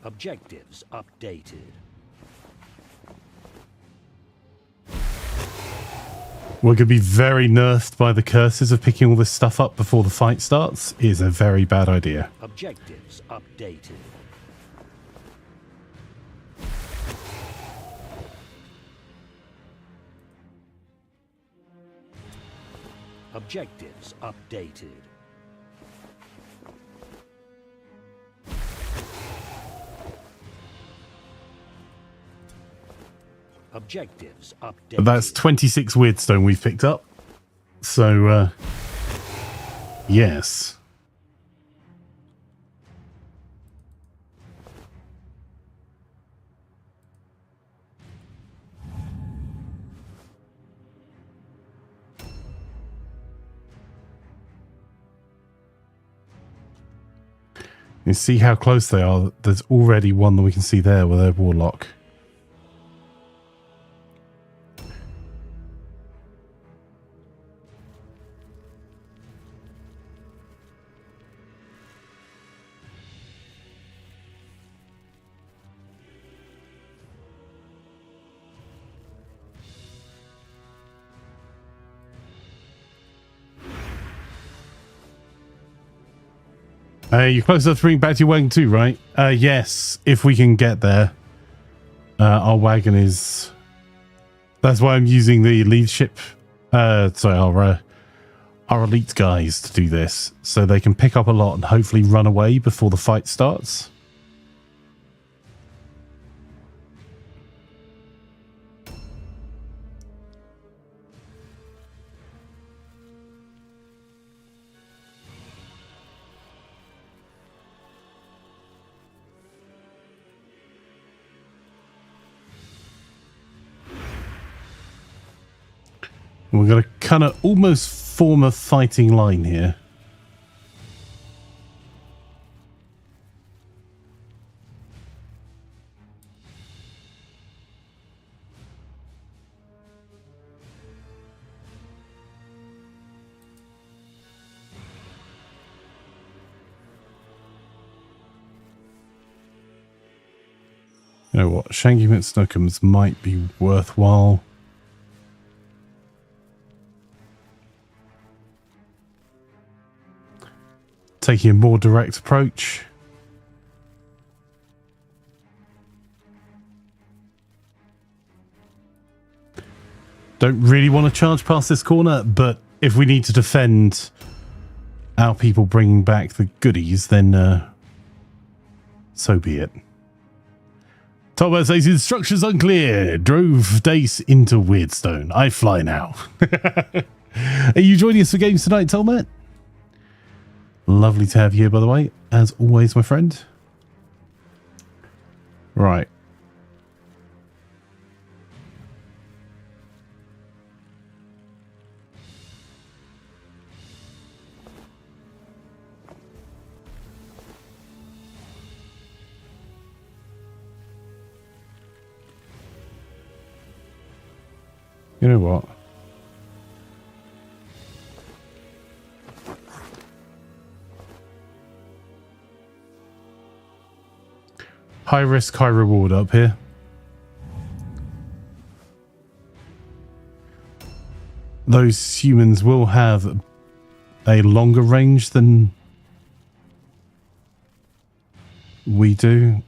Objectives updated. We're going to be very nerfed by the curses of picking all this stuff up before the fight starts. Is a very bad idea. Objectives updated. Objectives updated. Objectives updated. That's 26 Wyrdstone we've picked up. So, yes. You see how close they are. There's already one that we can see there with their warlock. You're close enough to bring back to your wagon too, right? Yes, if we can get there. Our wagon is... That's why I'm using the leadership... our elite guys to do this. So they can pick up a lot and hopefully run away before the fight starts. We're going to kind of almost form a fighting line here. You know what? Shanky McSnookums might be worthwhile. Taking a more direct approach. Don't really want to charge past this corner, but if we need to defend our people bringing back the goodies, then so be it. Tolbert says the structure's unclear. Drove Dace into Wyrdstone. I fly now. Are you joining us for games tonight, Tolbert? Lovely to have you here, by the way, as always, my friend. Right. You know what? High risk, high reward up here. Those humans will have a longer range than we do.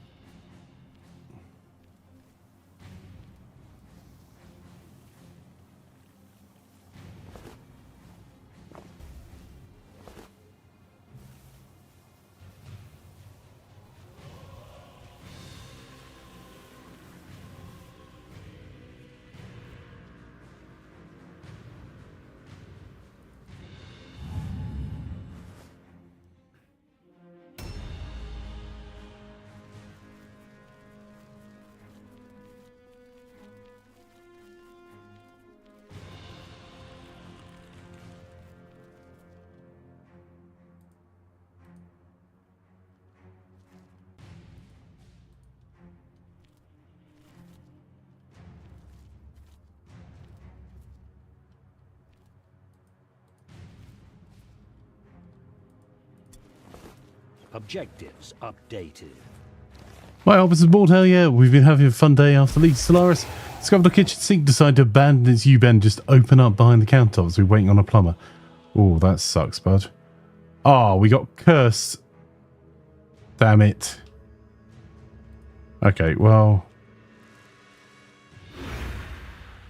Objectives updated. Well, this is Mordheim. Yeah, we've been having a fun day after Legion Solaris. Discovered the kitchen sink, decided to abandon its U-bend, just open up behind the countertops. We're waiting on a plumber. Oh, that sucks, bud. Oh, we got cursed. Damn it. Okay, well,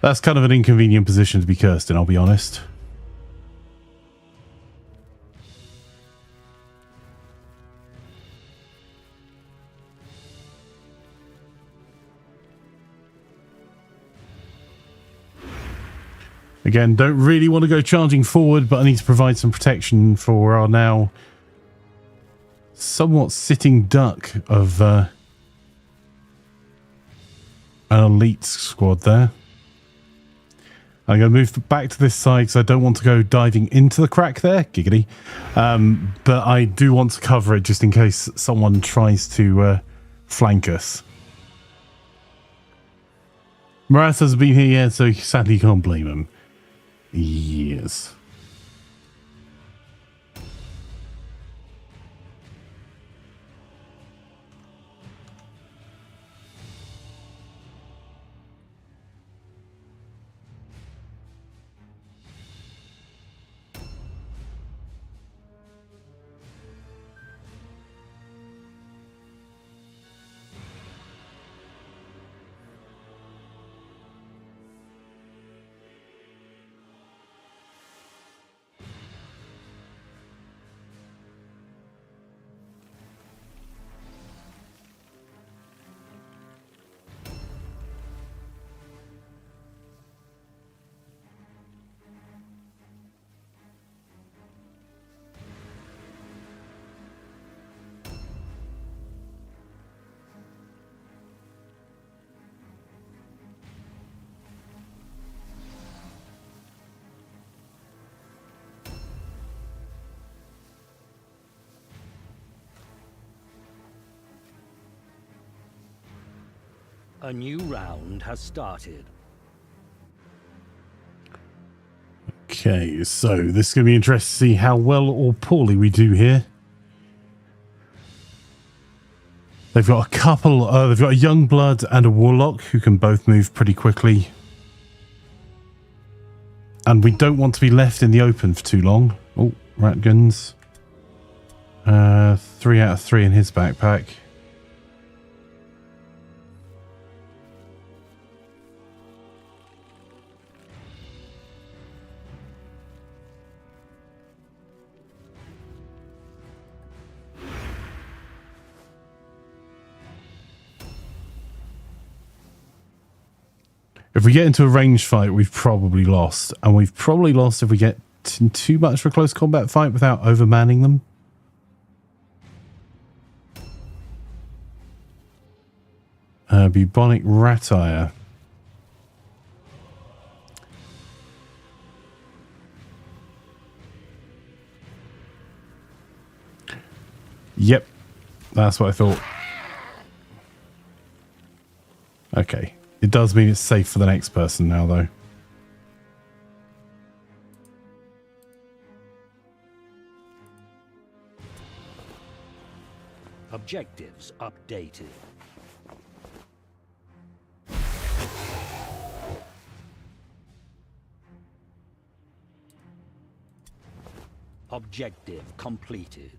that's kind of an inconvenient position to be cursed in, I'll be honest. Again, don't really want to go charging forward, but I need to provide some protection for our now somewhat sitting duck of an elite squad there. I'm going to move back to this side because I don't want to go diving into the crack there. Giggity. But I do want to cover it just in case someone tries to flank us. Maras has been here yet, so sadly you can't blame him. Yes. A new round has started. Okay, so this is going to be interesting to see how well or poorly we do here. They've got a couple, they've got a young blood and a warlock who can both move pretty quickly. And we don't want to be left in the open for too long. Oh, rat guns. 3 out of 3 in his backpack. If we get into a range fight, we've probably lost. And we've probably lost if we get too much for a close combat fight without overmanning them. Bubonic Ratire. Yep. That's what I thought. Okay. It does mean it's safe for the next person now, though. Objectives updated. Objective completed.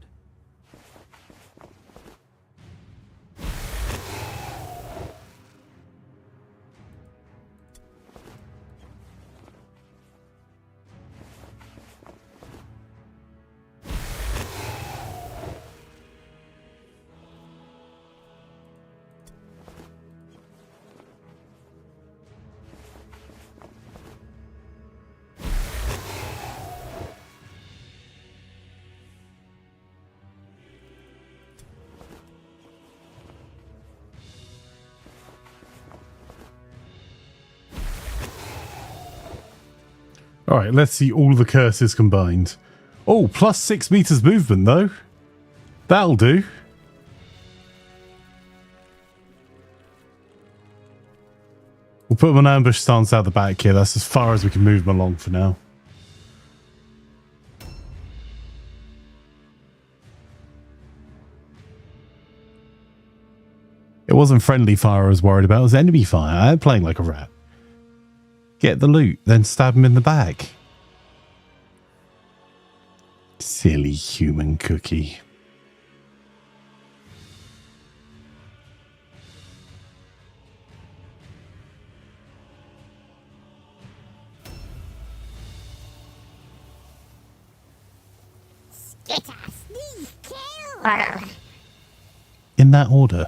All right, let's see all the curses combined. Oh, plus 6 meters movement, though. That'll do. We'll put them on ambush stance out the back here. That's as far as we can move them along for now. wasn't friendly fire I was worried about, it was enemy fire. I'm playing like a rat. Get the loot, then stab him in the back. Silly human cookie. In that order.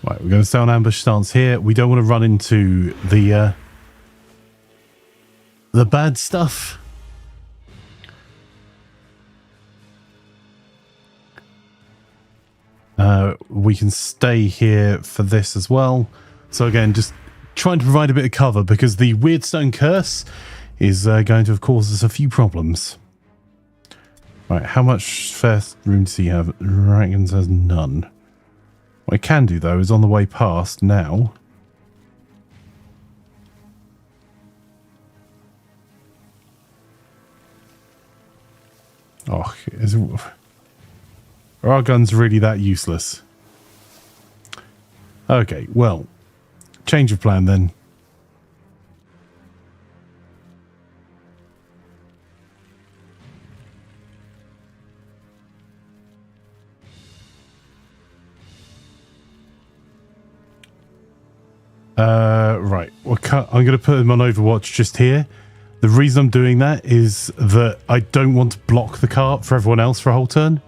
Right, we're going to stay on ambush stance here. We don't want to run into the bad stuff. We can stay here for this as well. So again, just trying to provide a bit of cover because the Wyrdstone curse is going to have caused us a few problems. Right, how much first room does he have? Reckons has none. What I can do though is on the way past now. Oh, are our guns really that useless? Okay, well, change of plan then. Right. Well, I'm going to put him on Overwatch just here. The reason I'm doing that is that I don't want to block the cart for everyone else for a whole turn.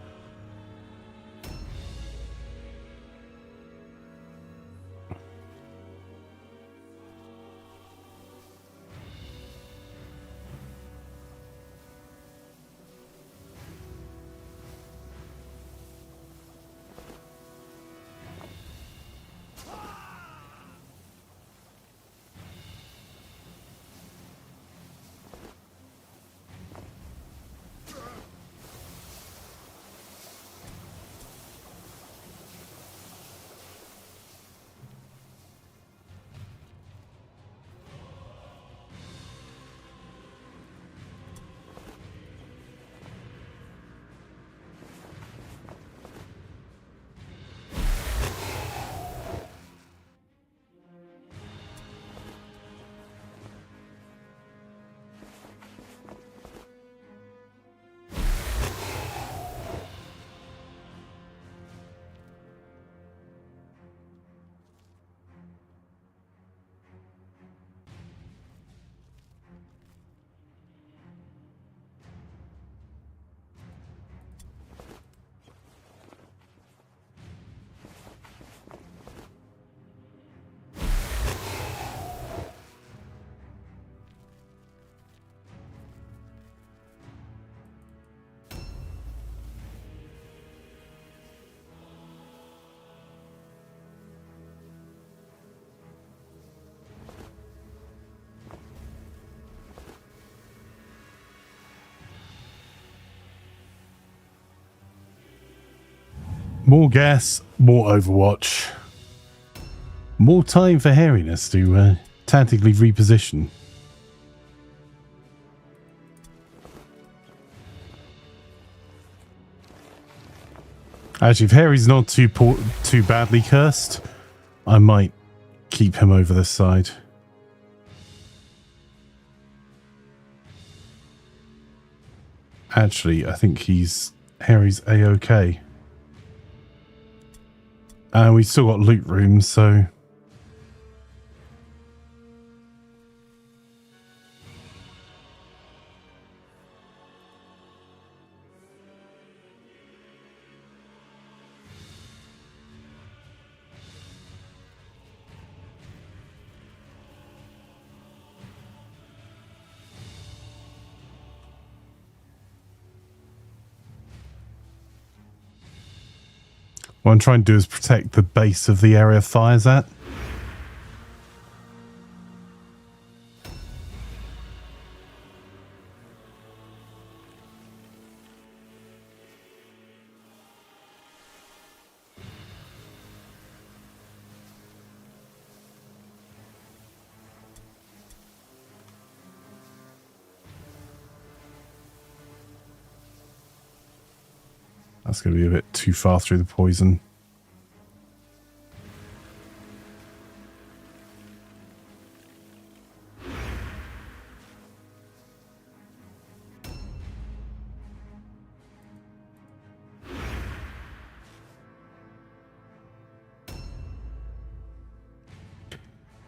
More gas, more Overwatch. More time for hairiness to tactically reposition. Actually, if Harry's not too badly cursed, I might keep him over this side. Actually, I think Harry's A-OK. And we've still got loot rooms, so... What I'm trying to do is protect the base of the area fire's at. That's going to be a bit too far through the poison.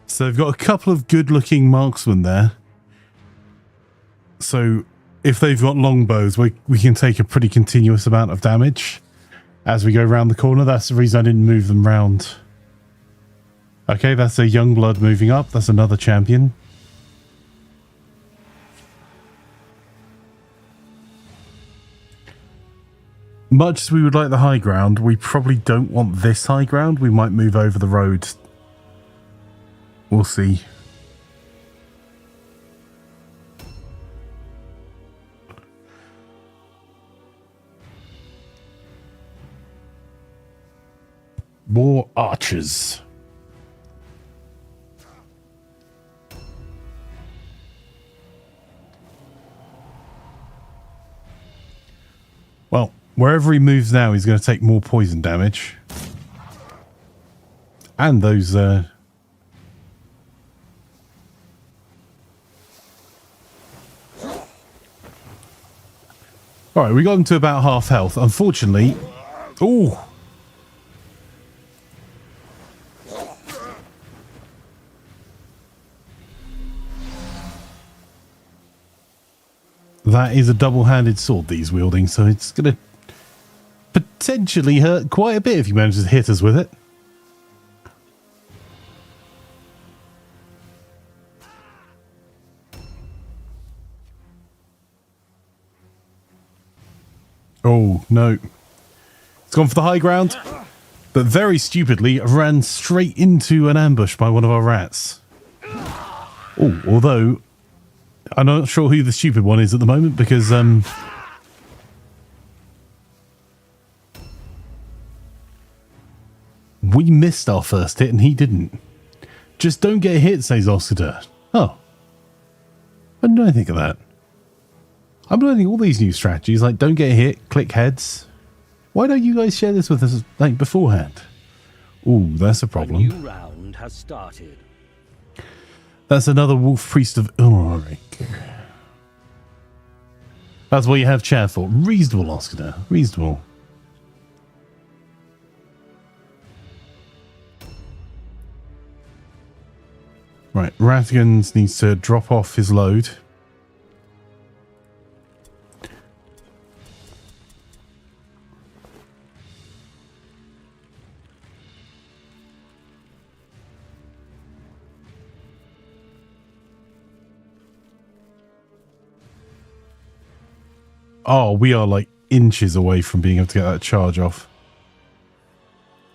So they've got a couple of good-looking marksmen there. So if they've got longbows, we can take a pretty continuous amount of damage as we go around the corner. That's the reason I didn't move them round. Okay, that's a young blood moving up. That's another champion. Much as we would like the high ground, we probably don't want this high ground. We might move over the road. We'll see. More archers. Well, wherever he moves now, he's going to take more poison damage. And those... Alright, we got him to about half health. Unfortunately... Ooh! That is a double-handed sword that he's wielding, so it's going to potentially hurt quite a bit if he manages to hit us with it. Oh, no. It's gone for the high ground, but very stupidly ran straight into an ambush by one of our rats. Oh, although... I'm not sure who the stupid one is at the moment because we missed our first hit and he didn't. Just don't get hit, says Oscar. Oh. Why didn't I think of that? I'm learning all these new strategies like don't get hit, click heads. Why don't you guys share this with us like beforehand? Ooh, that's a problem. A new round has started. That's another wolf priest of Ulrich. That's what you have chat for. Reasonable, Oscar. Reasonable. Right, Rathgans needs to drop off his load. Oh, we are like inches away from being able to get that charge off.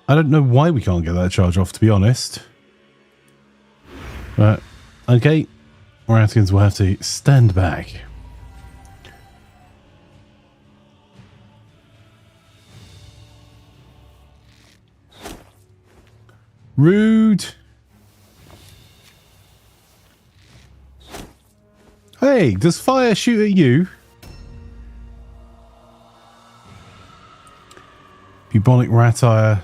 I don't know why we can't get that charge off, to be honest. But, okay. Ratkins will have to stand back. Rude. Hey, does fire shoot at you? Bubonic rat ire.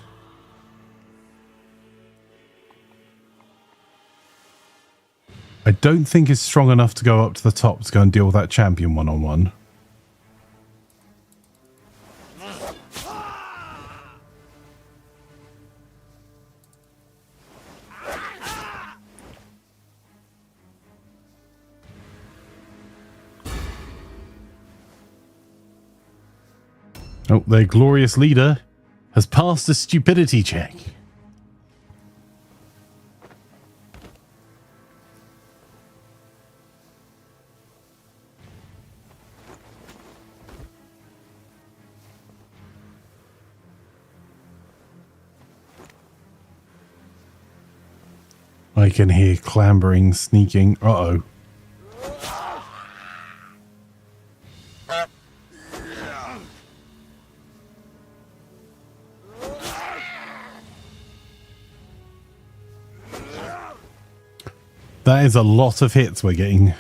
I don't think it's strong enough to go up to the top to go and deal with that champion one-on-one. Oh, their glorious leader has passed a stupidity check. I can hear clambering, sneaking. Uh-oh. That is a lot of hits we're getting.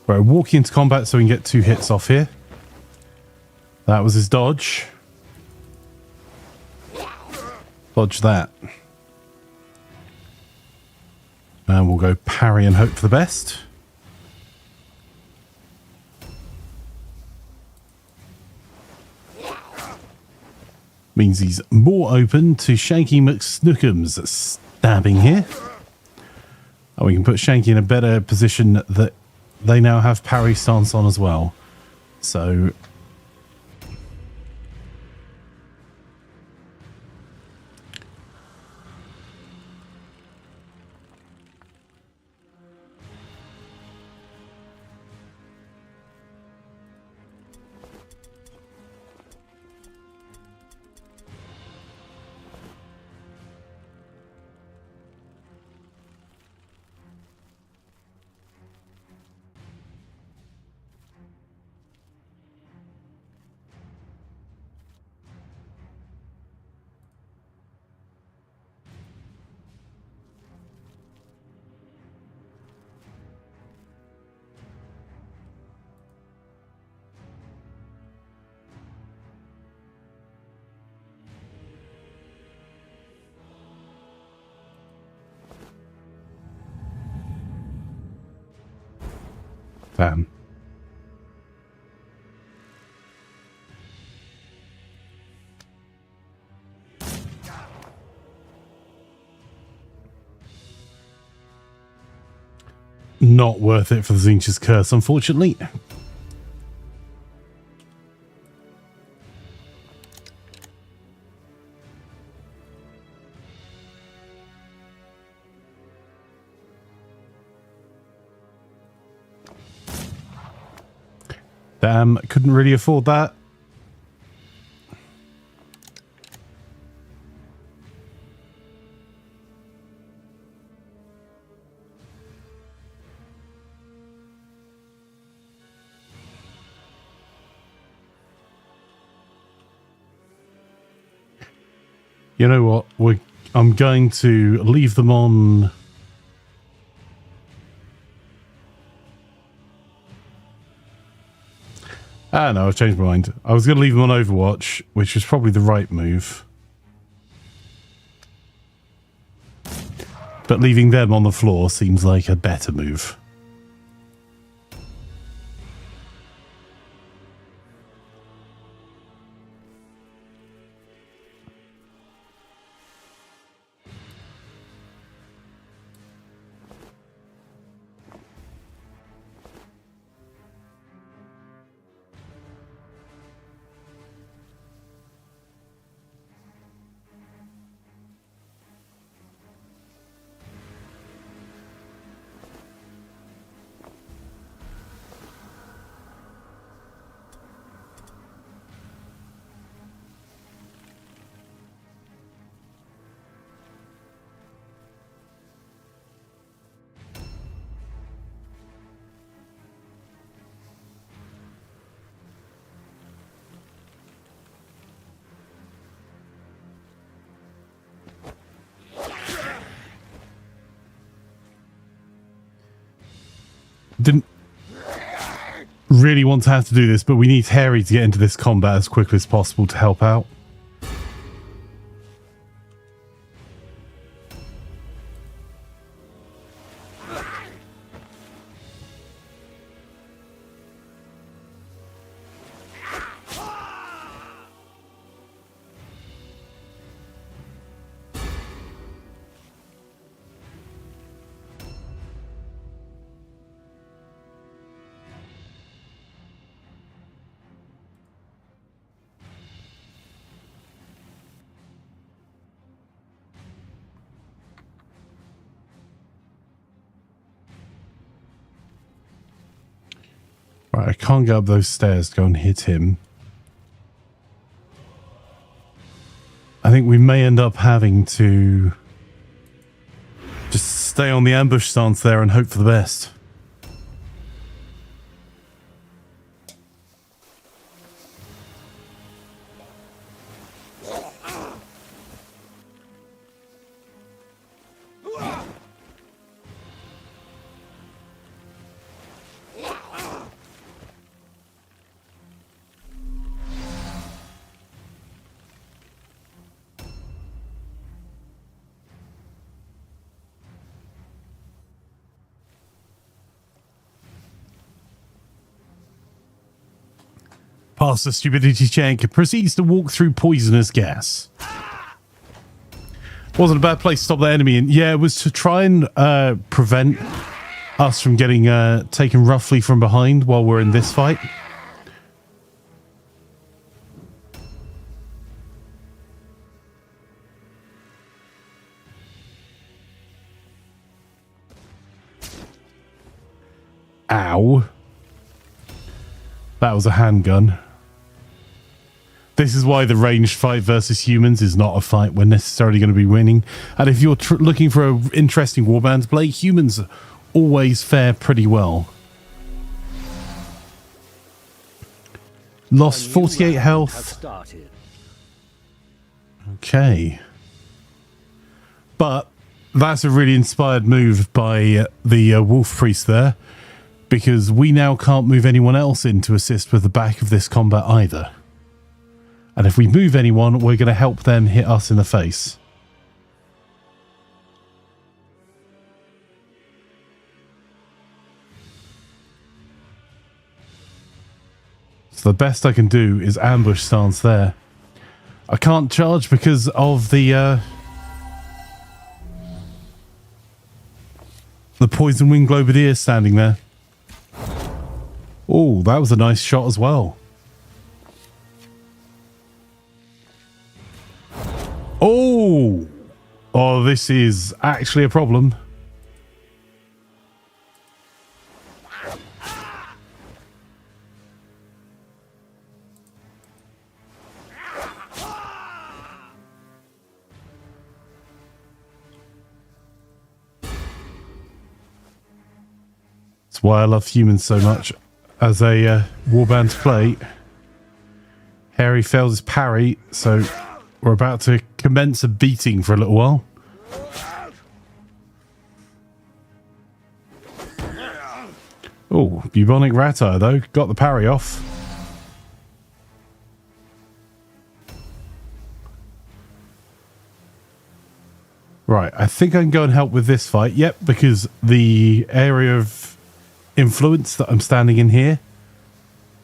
Right, walking into combat so we can get 2 hits off here. That was his dodge. Dodge that. And we'll go parry and hope for the best. Means he's more open to Shanky McSnookums stabbing here. And we can put Shanky in a better position that they now have parry stance on as well. So damn. Not worth it for the Zinch's Curse, unfortunately. Damn, couldn't really afford that. You know what? I'm going to leave them on. Ah, no, I've changed my mind. I was going to leave them on Overwatch, which was probably the right move. But leaving them on the floor seems like a better move. Didn't really want to have to do this, but we need Harry to get into this combat as quickly as possible to help out. Right, I can't get up those stairs to go and hit him. I think we may end up having to just stay on the ambush stance there and hope for the best. Past the stupidity check, proceeds to walk through poisonous gas. Wasn't a bad place to stop the enemy. And yeah, it was to try and prevent us from getting taken roughly from behind while we're in this fight. Ow. That was a handgun. This is why the ranged fight versus humans is not a fight we're necessarily going to be winning. And if you're looking for an interesting warband to play, humans always fare pretty well. Lost 48 health. Okay. But that's a really inspired move by the Wolf Priest there, because we now can't move anyone else in to assist with the back of this combat either. And if we move anyone, we're going to help them hit us in the face. So the best I can do is ambush stance there. I can't charge because of the poison wing globadier standing there. Oh, that was a nice shot as well. Oh! Oh, this is actually a problem. That's why I love humans so much as a warband to play. Harry fails his parry, so we're about to commence a beating for a little while. Oh, bubonic rat-eye though. Got the parry off. Right, I think I can go and help with this fight. Yep, because the area of influence that I'm standing in here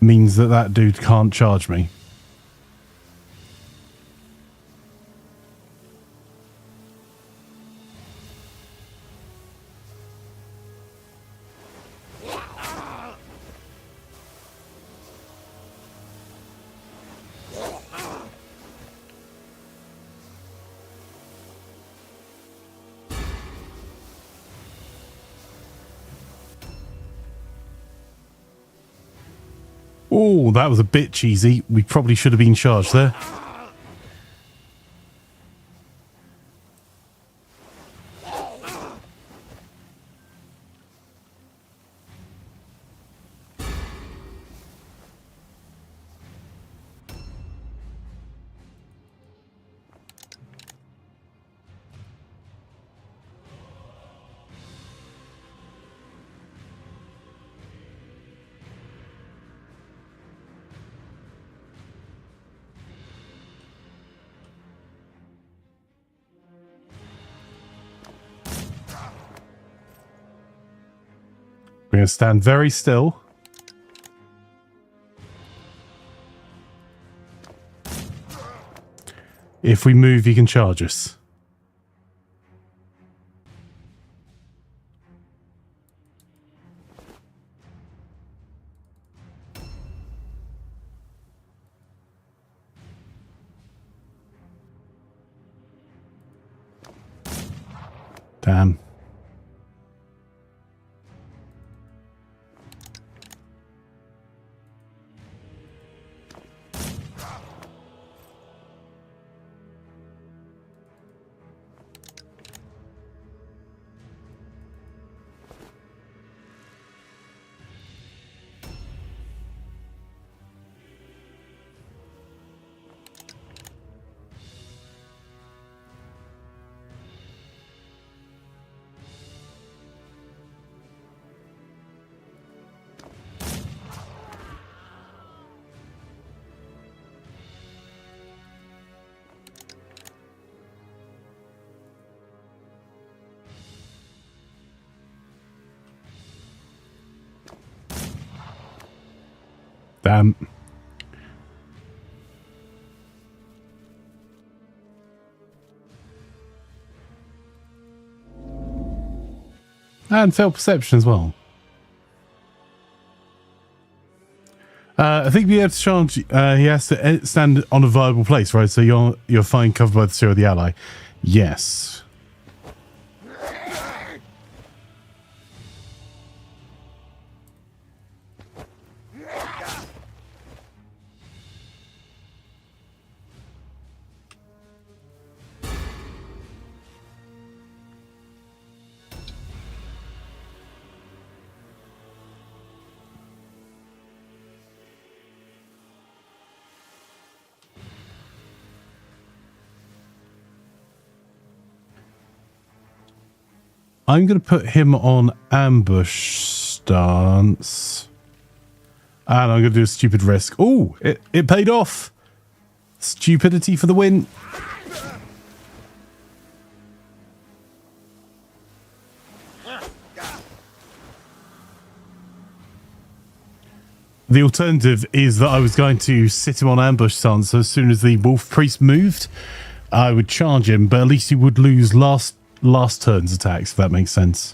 means that that dude can't charge me. Oh, that was a bit cheesy. We probably should have been charged there. We're going to stand very still. If we move, you can charge us. Damn. Damn. And failed perception as well. I think being able to charge, he has to stand on a viable place, right? So you're fine covered by the sphere of the ally. Yes. I'm going to put him on ambush stance. And I'm going to do a stupid risk. Oh, it paid off. Stupidity for the win. The alternative is that I was going to sit him on ambush stance, so as soon as the wolf priest moved, I would charge him, but at least he would lose last turn's attacks, if that makes sense.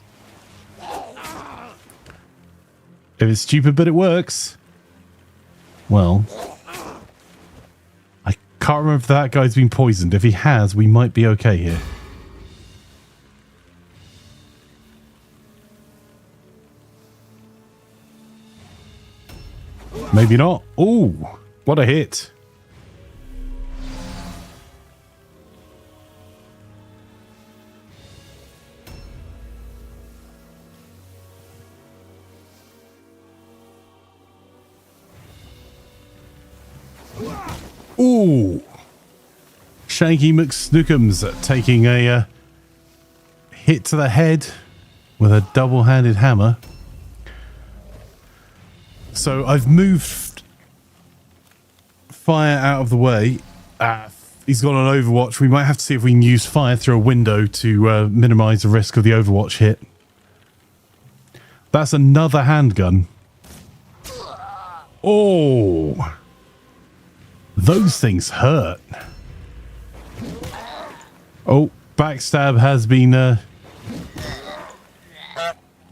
If it's stupid but it works, well, I can't remember if that guy's been poisoned. If he has, we might be okay here. Maybe not. Oh, what a hit. Ooh. Shanky McSnookums taking a hit to the head with a double-handed hammer. So I've moved fire out of the way. He's got an overwatch. We might have to see if we can use fire through a window to minimize the risk of the overwatch hit. That's another handgun. Oh. Those things hurt. Oh, backstab has been up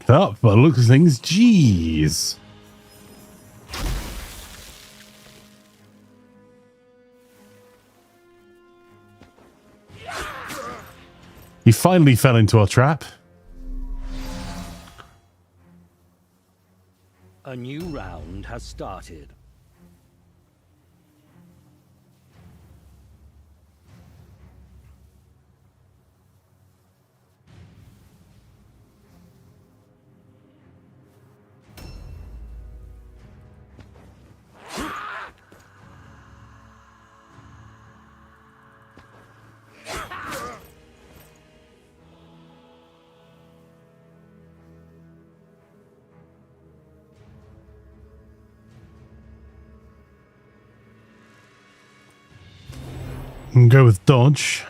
by the look of things. Jeez. He finally fell into our trap. A new round has started. And go with dodge.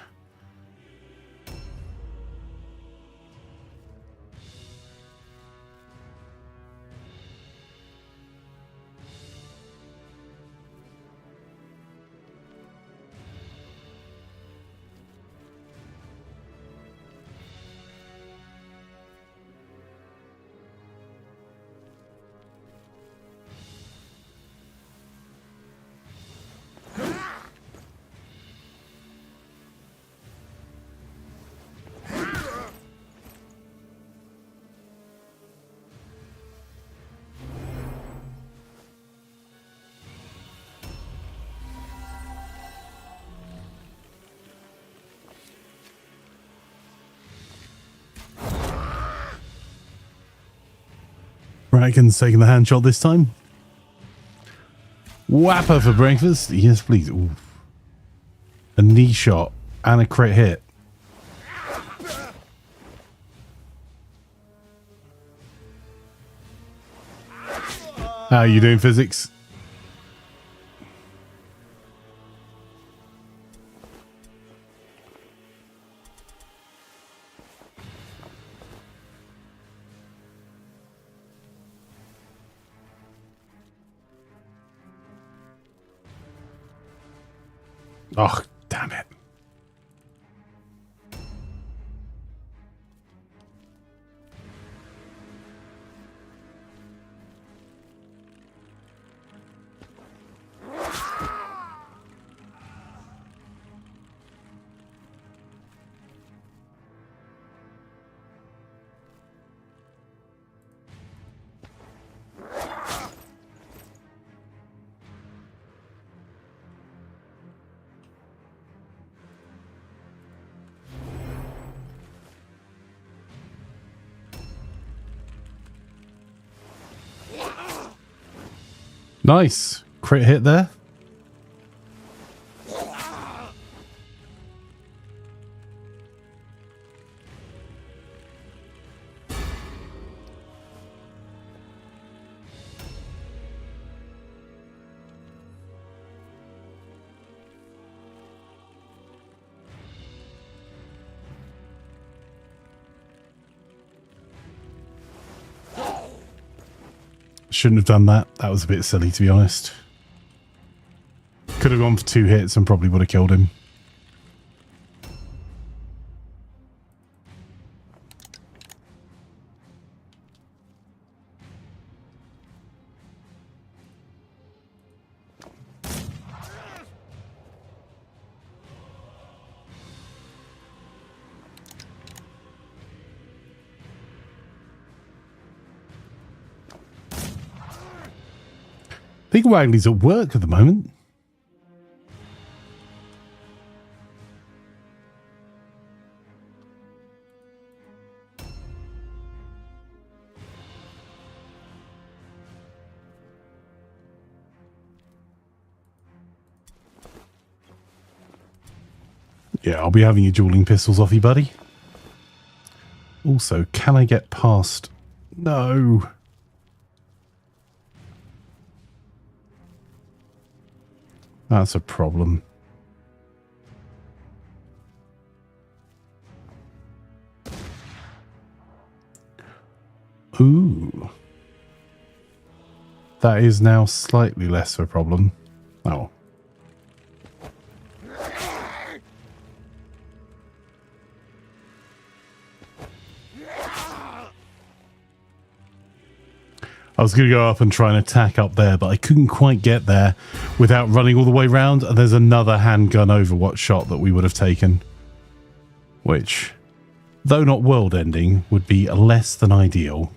Raken's taking the hand shot this time. Whapper for breakfast. Yes, please. Ooh. A knee shot and a crit hit. How are you doing, physics? Oh, damn it. Nice. Crit hit there. Shouldn't have done that. That was a bit silly, to be honest. Could have gone for 2 hits and probably would have killed him. I think Wagley's at work at the moment. Yeah, I'll be having your dueling pistols off you, buddy. Also, can I get past? No. That's a problem. Ooh. That is now slightly less of a problem. Oh. I was going to go up and try and attack up there, but I couldn't quite get there without running all the way around. And there's another handgun Overwatch shot that we would have taken. Which, though not world-ending, would be less than ideal.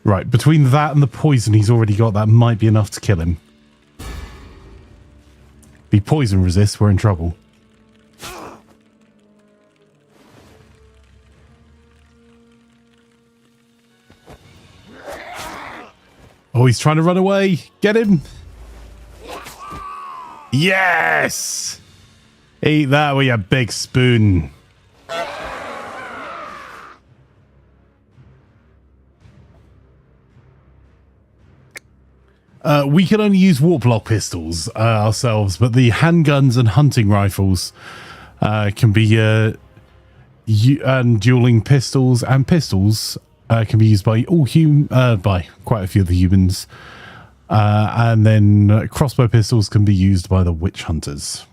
Right, between that and the poison he's already got, that might be enough to kill him. If he poison resists, we're in trouble. Oh, he's trying to run away. Get him. Yes! Eat that with your big spoon. We can only use warp lock pistols ourselves, but the handguns and hunting rifles can be and dueling pistols and pistols can be used by all by quite a few of the humans, and then crossbow pistols can be used by the witch hunters.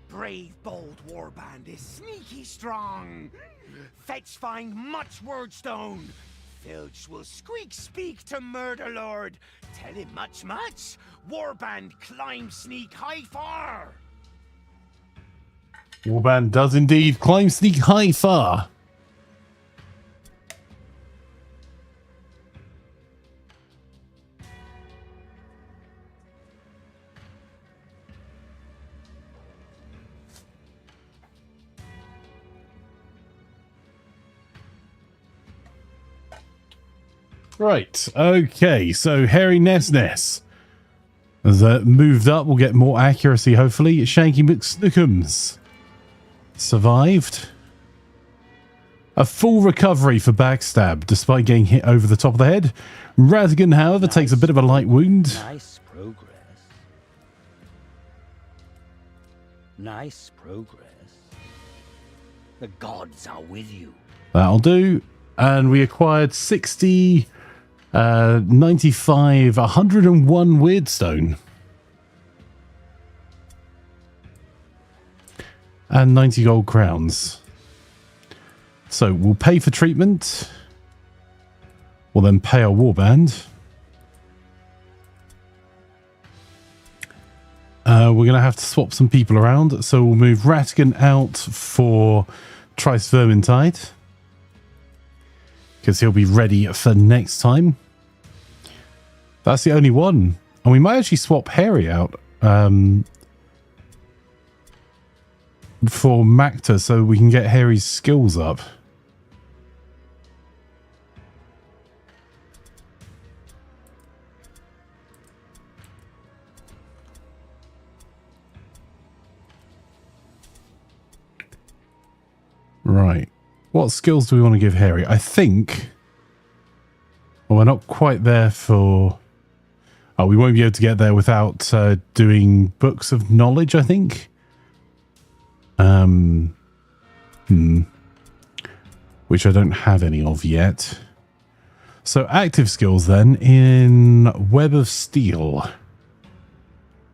Brave, bold Warband is sneaky strong. Fetch find much Wyrdstone. Filch will speak to Murder Lord. Tell him much. Warband climb sneak high far. Warband does indeed climb sneak high far. Right, okay, so Hairy Nesnes has moved up. We'll get more accuracy, hopefully. Shanky McSnookums survived. A full recovery for Backstab, despite getting hit over the top of the head. Ratigan, however, takes a bit of a light wound. Nice progress. Nice progress. The gods are with you. That'll do. And we acquired 60... 95, 101 Wyrdstone. And 90 gold crowns. So we'll pay for treatment. We'll then pay our warband. We're going to have to swap some people around. So we'll move Ratigan out for Trice Vermintide, because he'll be ready for next time. That's the only one. And we might actually swap Harry out for Macta so we can get Harry's skills up. Right. What skills do we want to give Harry? I think... Well, we're not quite there for... Oh, we won't be able to get there without doing books of knowledge, I think. Which I don't have any of yet. So active skills then in Web of Steel.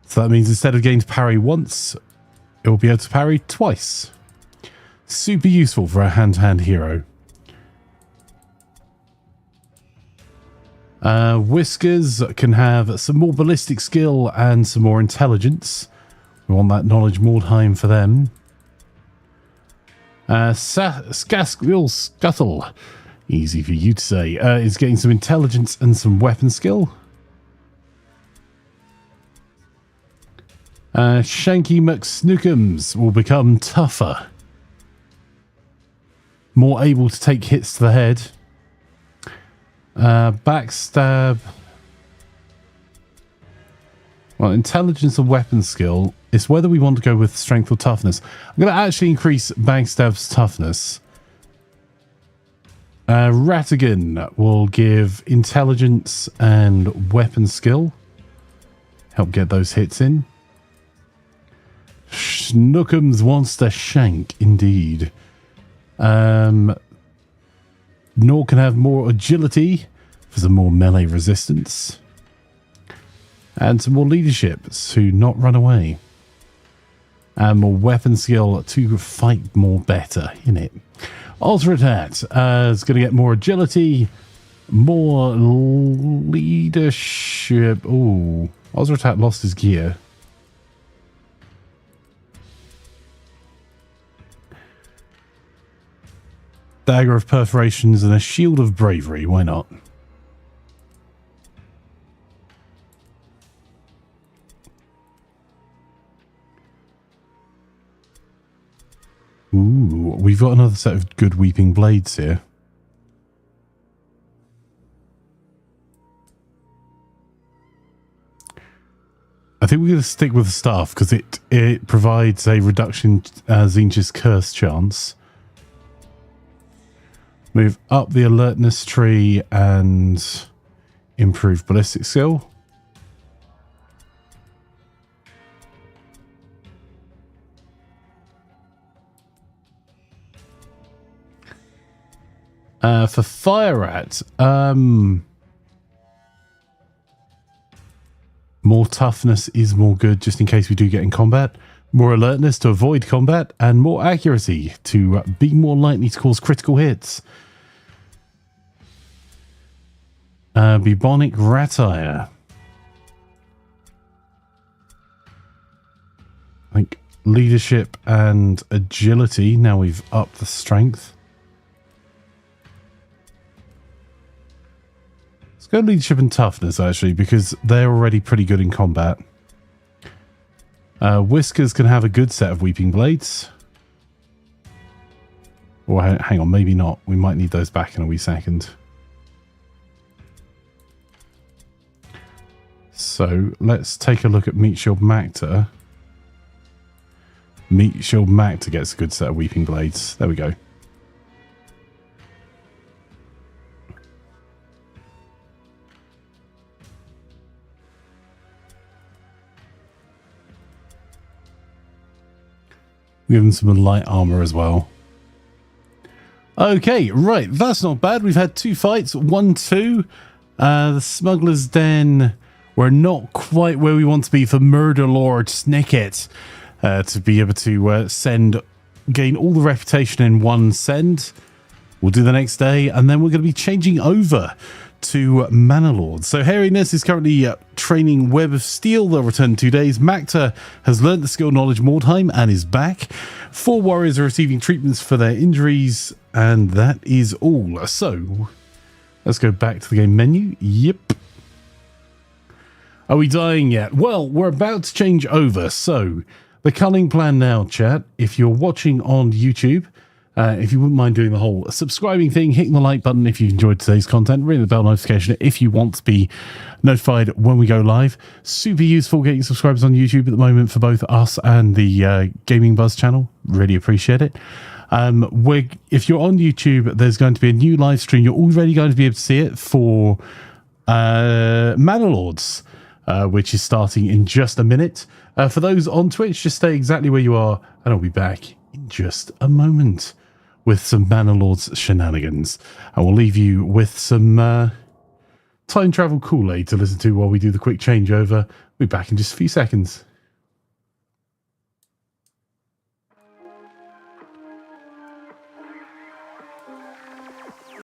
So that means instead of getting to parry once, it will be able to parry twice. Super useful for a hand-to-hand hero. Whiskers can have some more ballistic skill and some more intelligence. We want that knowledge Mordheim for them. Scuttle, easy for you to say, is getting some intelligence and some weapon skill. Shanky McSnookums will become tougher. More able to take hits to the head. Backstab. Well, intelligence and weapon skill. It's whether we want to go with strength or toughness. I'm going to actually increase Backstab's toughness. Ratigan will give intelligence and weapon skill. Help get those hits in. Snookums wants to shank, indeed. Nor can have more agility for some more melee resistance. And some more leadership to not run away. And more weapon skill to fight more better, innit? Ultra Attack is going to get more agility, more leadership. Ooh, Ultra Attack lost his gear. Dagger of Perforations and a Shield of Bravery. Why not? Ooh, we've got another set of good Weeping Blades here. I think we're going to stick with the staff because it provides a reduction Tzeentch's curse chance. Move up the alertness tree and improve ballistic skill. For Fire Rat, more toughness is more good just in case we do get in combat. More alertness to avoid combat, and more accuracy to be more likely to cause critical hits. Bubonic Ratire. I think leadership and agility. Now we've upped the strength. Let's go leadership and toughness, actually, because they're already pretty good in combat. Whiskers can have a good set of Weeping Blades. Or hang on, maybe not. We might need those back in a wee second. So let's take a look at Meat Shield Macta. Meat Shield Macta gets a good set of Weeping Blades. There we go. Give them some light armor as well. Okay, right. That's not bad. We've had 2 fights. 1-2. The Smuggler's Den. We're not quite where we want to be for Murder Lord Snicket. To be able to gain all the reputation in one send. We'll do the next day. And then we're going to be changing over to Manor Lord. So Harry Ness is currently training Web of Steel. They'll return in 2 days. Macta has learnt the skill knowledge Mordheim and is back. 4 warriors are receiving treatments for their injuries, and that is all. So let's go back to the game menu. Yep. Are we dying yet? Well, we're about to change over. So, the cunning plan now, chat. If you're watching on YouTube, if you wouldn't mind doing the whole subscribing thing, hitting the like button if you enjoyed today's content, ring the bell notification if you want to be notified when we go live. Super useful getting subscribers on YouTube at the moment for both us and the Gaming.Buzz channel. Really appreciate it. If you're on YouTube, there's going to be a new live stream. You're already going to be able to see it for Manor Lords, which is starting in just a minute. For those on Twitch, just stay exactly where you are, and I'll be back in just a moment with some Manor Lords shenanigans. And we'll leave you with some time travel Kool-Aid to listen to while we do the quick changeover. We'll be back in just a few seconds.